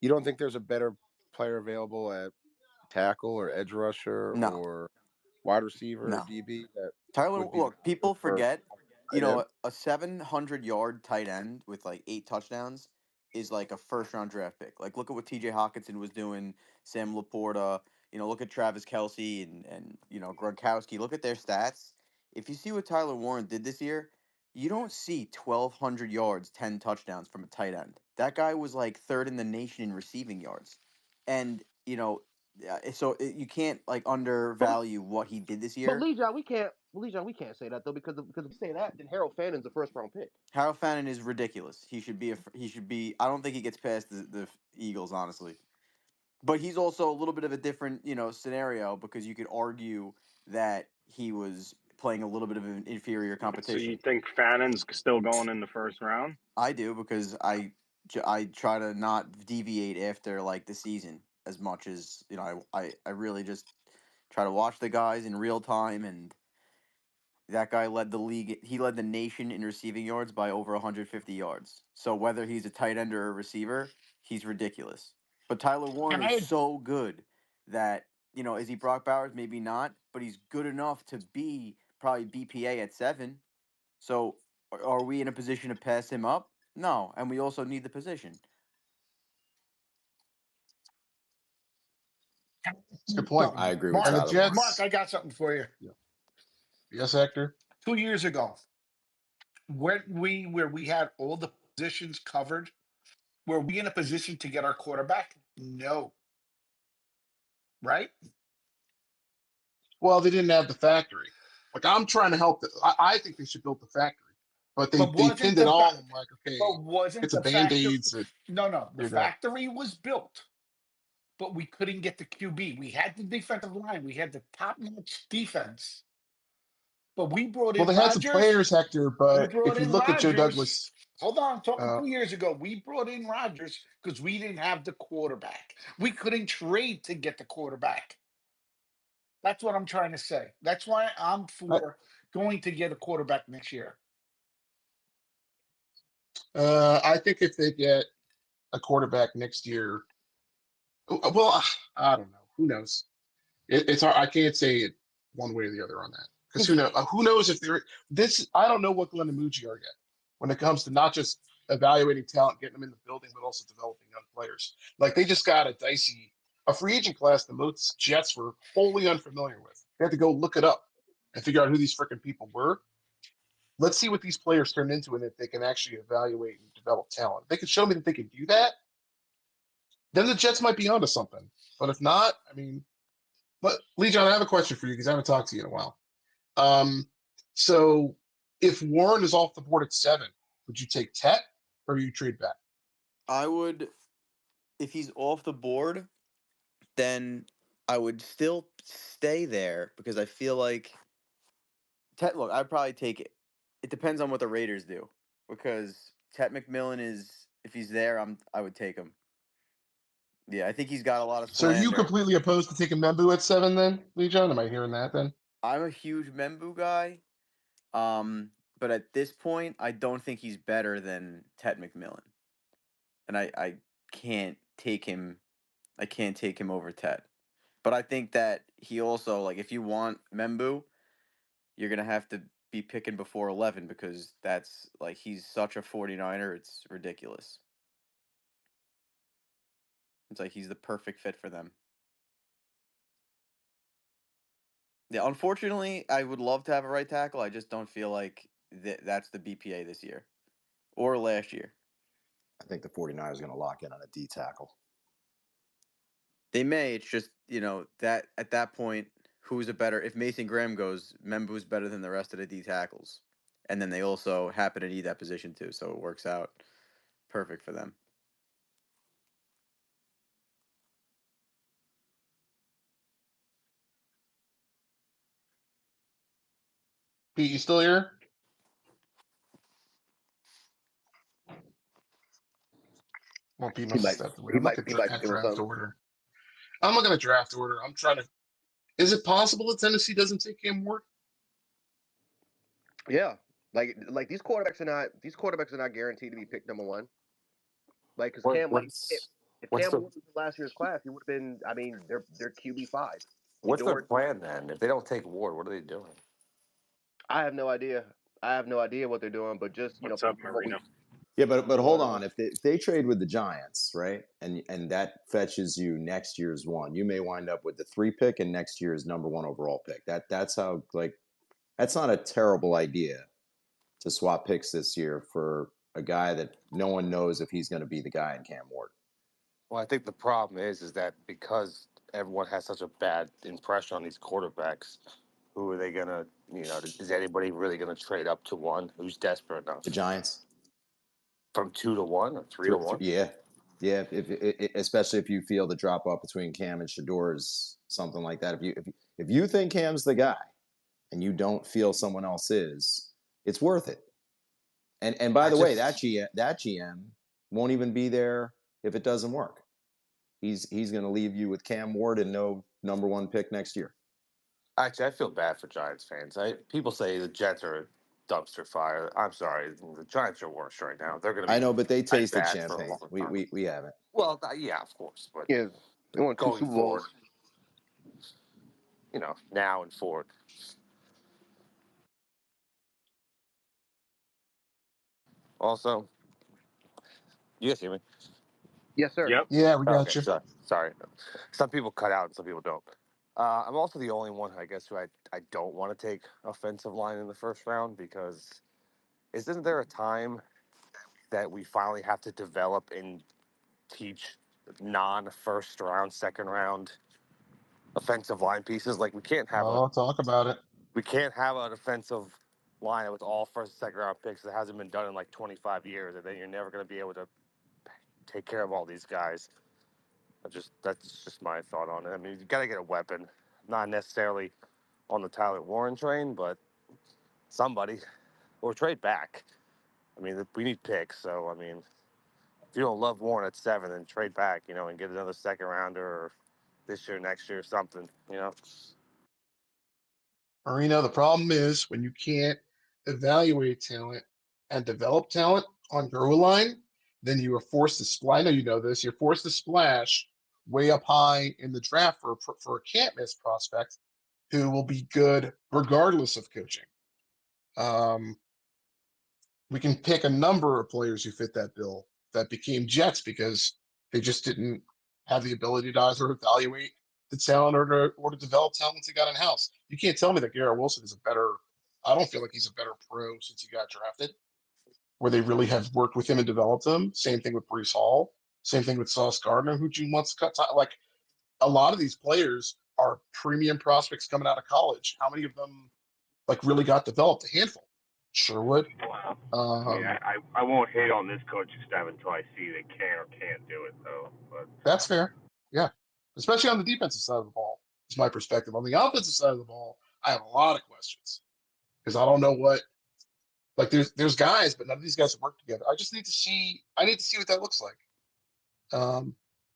you don't think there's a better player available at tackle or edge rusher No, or wide receiver or no. DB that Tyler, would be the look, people for forget, tight end? a 700-yard tight end with like 8 touchdowns is like a first round draft pick. Like, look at what TJ Hawkinson was doing, Sam Laporta, look at Travis Kelsey and Gronkowski. Look at their stats. If you see what Tyler Warren did this year, you don't see 1,200 yards, 10 touchdowns from a tight end. That guy was like third in the nation in receiving yards. And, so you can't like But undervalue what he did this but year. Lee John, we can't. Lee John, we can't say that though because if we say that, then Harold Fannon's a first round pick. Harold Fannin is ridiculous. He should be he should be. I don't think he gets past the Eagles, honestly. But he's also a little bit of a different, scenario because you could argue that he was playing a little bit of an inferior So you competition. think Fannon's still going in the first round? I do because I try to not deviate after like the season as much as I really just try to watch the guys in real time, and that guy led the league. He led the nation in receiving yards by over 150 yards. So whether he's a tight end or a receiver, he's ridiculous. But Tyler Warren Can is I so good that, is he Brock Bowers? Maybe not, but he's good enough to be probably BPA at 7. So are we in a position to pass him up? No, and we also need the position. That's a good point. something? I agree with And Mark, the Tyler Warren. Mark, Jets, I got something for you. yeah. Yes, Hector. 2 years ago, where we had all the positions covered, were we in a position to get our quarterback? No, right? Well, they didn't have the factory. Like I'm trying to help. I think they should build the factory, but they But they wasn't pinned it the all fact? on like, okay, But wasn't it's a the band factory? aids that No, no. The you're done. factory was built, but we couldn't get the QB. We had the defensive line. We had the top-notch defense, but we brought Well, in they had some Rodgers. players, Hector, We but brought if you in look at Joe Rodgers. Douglas, Hold on, I'm talking uh, 2 years ago. We brought in Rodgers because we didn't have the quarterback. We couldn't trade to get the quarterback. That's what I'm trying to say. That's why I'm I, for going to get a quarterback next year. I think if they get a quarterback next year, well, I don't know. Who knows? It's hard. I can't say it one way or the other on that because Because who knows if they're this. I don't know what Glenn and Muji are yet when it comes to not just evaluating talent, getting them in the building, but also developing young players. Like they just got a free agent class that most Jets were wholly unfamiliar with. They had to go look it up and figure out who these freaking people were. Let's see what these players turn into and if they can actually evaluate and develop talent. If they can show me that they can do that, then the Jets might be onto something. But if not, I mean, but Lee John, I have a question for you because I haven't talked to you in a while. Um, so if Warren is off the board at 7, would you take Tet or you trade back? I would, if he's off the board, then I would still stay there because I feel like look, I'd probably take it. It depends on what the Raiders do because Ted McMillan is if he's there, I would take him. Yeah, I think he's got a lot of So are you slander. completely opposed to taking Membu at 7 then, Lee John? Am I hearing that then? I'm a huge Membu guy, but at this point, I don't think he's better than Ted McMillan, and I can't take him. I can't take him over Ted. But I think that he also like if you want Membu, you're gonna have to be picking before 11 because that's like he's such a 49er, it's ridiculous. It's like he's the perfect fit for them. Yeah, unfortunately, I would love to have a right tackle. I just don't feel like that's the BPA this year or last year. I think the 49ers are going to lock in on a D tackle. They may. It's just that at that point, who's a better, if Mason Graham goes, Membu's better than the rest of the D tackles. And then they also happen to need that position too, so it works out perfect for them. Pete, you still here? Well, Pete must have stepped away. I'm looking at draft order. I'm looking at draft order. I'm trying to. Is it possible that Tennessee doesn't take Cam Ward? Yeah, like these quarterbacks are not guaranteed to be picked number one. Like, because Cam, if Cam Ward was in last year's class, he would have been. I mean, they're QB5. What's their plan then? If they don't take Ward, what are they doing? I have no idea. I have no idea what they're doing, but just What's up, Marino? Yeah, but hold on. If they trade with the Giants, right, and that fetches you next year's one, you may wind up with the 3 pick and next year's number 1 overall pick. That's how, like, that's not a terrible idea to swap picks this year for a guy that no one knows if he's going to be the guy in Cam Ward. Well, I think the problem is that because everyone has such a bad impression on these quarterbacks, who are they gonna? Is anybody really gonna trade up to one? Who's desperate enough? The Giants from 2 to 1 or 3 to 1. Yeah. If especially if you feel the drop off between Cam and Shador is something like that. If you think Cam's the guy and you don't feel someone else is, it's worth it. And by the way, that GM won't even be there if it doesn't work. He's going to leave you with Cam Ward and no number 1 pick next year. Actually, I feel bad for Giants fans. People say the Jets are a dumpster fire. I'm sorry, the Giants are worse right now. They're going to be. I know, but they tasted bad champagne. For a long time. We haven't. Well, yeah, of course, but yeah, they won 2 going Super forward, Bowls. Now and forward. Also, you guys hear me? Yes, sir. Yep. Yeah, we got you. Sorry. Some people cut out and some people don't. I'm also the only one, I guess, who I don't want to take offensive line in the first round because isn't there a time that we finally have to develop and teach non-first round, second round offensive line pieces? Like we can't have talk about it. We can't have an offensive line with all first and second round picks that hasn't been done in like 25 years, and then you're never going to be able to take care of all these guys. That's just my thought on it. I mean, you got to get a weapon, not necessarily on the Tyler Warren train, but somebody or trade back. I mean, we need picks, so I mean, if you don't love Warren at 7, then trade back, and get another second rounder or this year, next year, something. Marino, the problem is when you can't evaluate talent and develop talent on your line, then you are forced to splash. I know you know this. You're forced to splash way up high in the draft for a can't miss prospect who will be good regardless of coaching. We can pick a number of players who fit that bill that became Jets because they just didn't have the ability to either evaluate the talent or to develop talent once they got in house. You can't tell me that Garrett Wilson is a better. I don't feel like he's a better pro since he got drafted, where they really have worked with him and developed him. Same thing with Brees Hall. Same thing with Sauce Gardner, who June wants to cut time. Like a lot of these players are premium prospects coming out of college. How many of them like really got developed? A handful. Sherwood. Wow. I won't hate on this coaching staff until I see they can or can't do it, though. But that's fair. Yeah. Especially on the defensive side of the ball, is my perspective. On the offensive side of the ball, I have a lot of questions because I don't know what. Like there's guys, but none of these guys have worked together. I need to see what that looks like.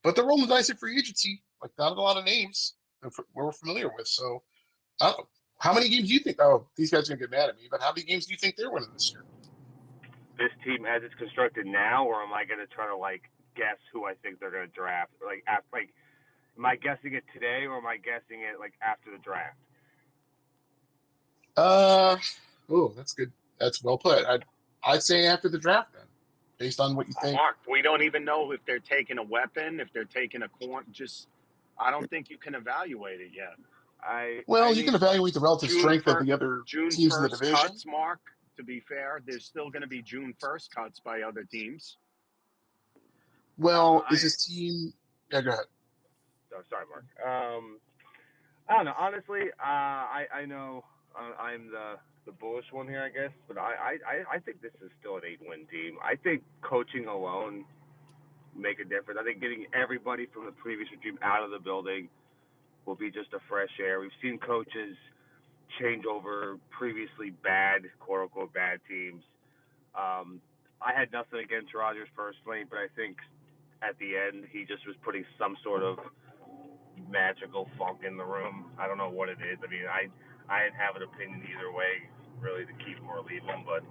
But they're rolling the dice in free agency. Like not a lot of names that we're familiar with. So, how many games do you think? Oh, these guys are gonna get mad at me. But how many games do you think they're winning this year? This team as it's constructed now, or am I going to try to guess who I think they're going to draft? Am I guessing it today, or am I guessing it after the draft? That's good. That's well put. I'd say after the draft then, based on what you think. Mark, we don't even know if they're taking a weapon, if they're taking a corn. I don't think you can evaluate it yet. You can evaluate the relative strength of the other teams in the division. Cuts, Mark, to be fair, there's still going to be June 1st cuts by other teams. Well, is this team? Yeah, go ahead. Oh, sorry, Mark. I don't know. Honestly, I know I'm the bullish one here, I guess, but I think this is still an 8-win team. I think coaching alone make a difference. I think getting everybody from the previous regime out of the building will be just a fresh air. We've seen coaches change over previously bad, quote unquote, bad teams. I had nothing against Rodgers personally, but I think at the end he just was putting some sort of magical funk in the room. I don't know what it is. I mean, I didn't have an opinion either way, really, to keep him or leave him. But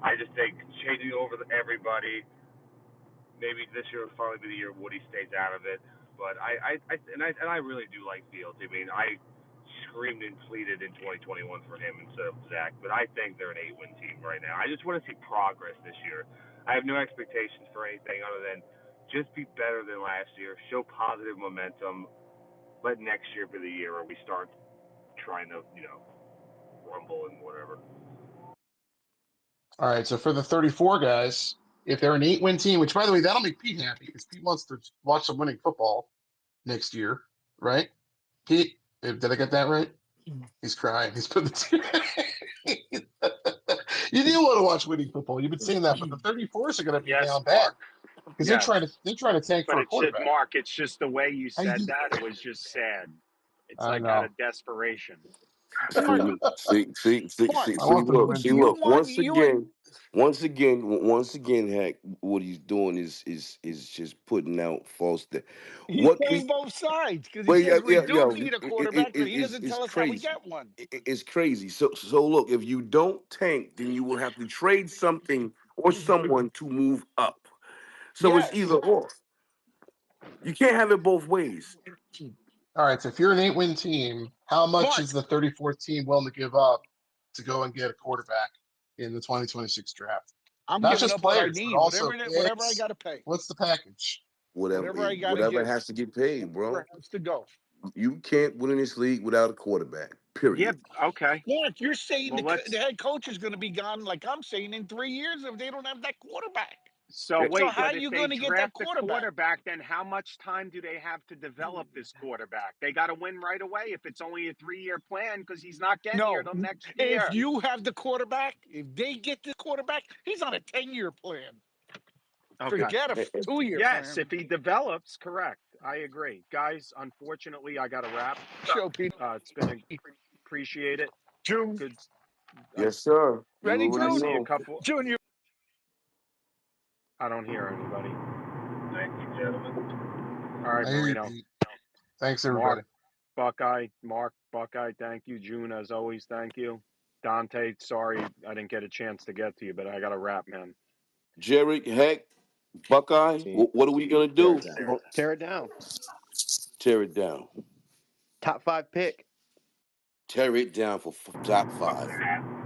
I just think changing over everybody, maybe this year will finally be the year Woody stays out of it. But I really do like Fields. I mean, I screamed and pleaded in 2021 for him instead of Zach. But I think they're an 8-win team right now. I just want to see progress this year. I have no expectations for anything other than just be better than last year, show positive momentum, let next year be the year where we start trying to, rumble and whatever. All right, so for the 34 guys, if they're an 8-win team, which by the way, that'll make Pete happy because Pete wants to watch some winning football next year, right? Pete, did I get that right? He's crying. He's putting the You do want to watch winning football. You've been saying that, but the 34s are going to be Yes, down bad Mark. because they're Yes. trying to tank But for a it's just, quarterback. Mark, it's just the way you How you said do that. It was just sad. It's I like out know. of desperation. See, Mark, see, Mark, I see, want them to look, win see, you too. look. want you and Once again, Hack. What he's doing is just putting out false. he's What is? playing both sides because he Well, says we do yeah. need a quarterback, but he doesn't It's tell us how we crazy. get one. It's crazy. So look, if you don't tank, then you will have to trade something or someone to move up. So it's either Yes. or. You can't have it both ways. All right, so if you're an 8-win team, how much is Mark, the 34th team willing to give up to go and get a quarterback in the 2026 draft? I'm Not giving just up what I players, but need, also whatever I picks. got to pay, What's the package? whatever I got to Whatever give, has to get paid, whatever bro. has to go. You can't win in this league without a quarterback. Yeah, Period. okay. Mark, you're saying Well, the let's. head coach is going to be gone, like I'm saying, in 3 years if they don't have that quarterback. So Eh, So wait, how are but if you they going to get that draft a quarterback? quarterback, then how much time do they have to develop this quarterback? They got to win right away if it's only a 3-year plan because he's not getting here No, till next if year. you have the quarterback, if they get the quarterback, he's on a 10-year plan. Okay. Forget a eh, eh, 2-year Yes, plan. if he develops, correct. I agree. Guys, unfortunately, I got to wrap. Show Pete. It's been appreciate it. June, Good. I Yes, sir. You ready, already I June? see a know. couple. Junior. I don't hear anybody. Thank you, gentlemen. All right, I hear you, Marino. Pete. Thanks, Mark, everybody. Buckeye, Mark, Buckeye, thank you. June, as always, thank you. Dante, sorry I didn't get a chance to get to you, but I got to wrap, man. Jerry, Heck, Buckeye. Team, What are we gonna tear do? it down. Well, tear it down. Tear it down. Top 5 pick. Tear it down for top Fuck five. that.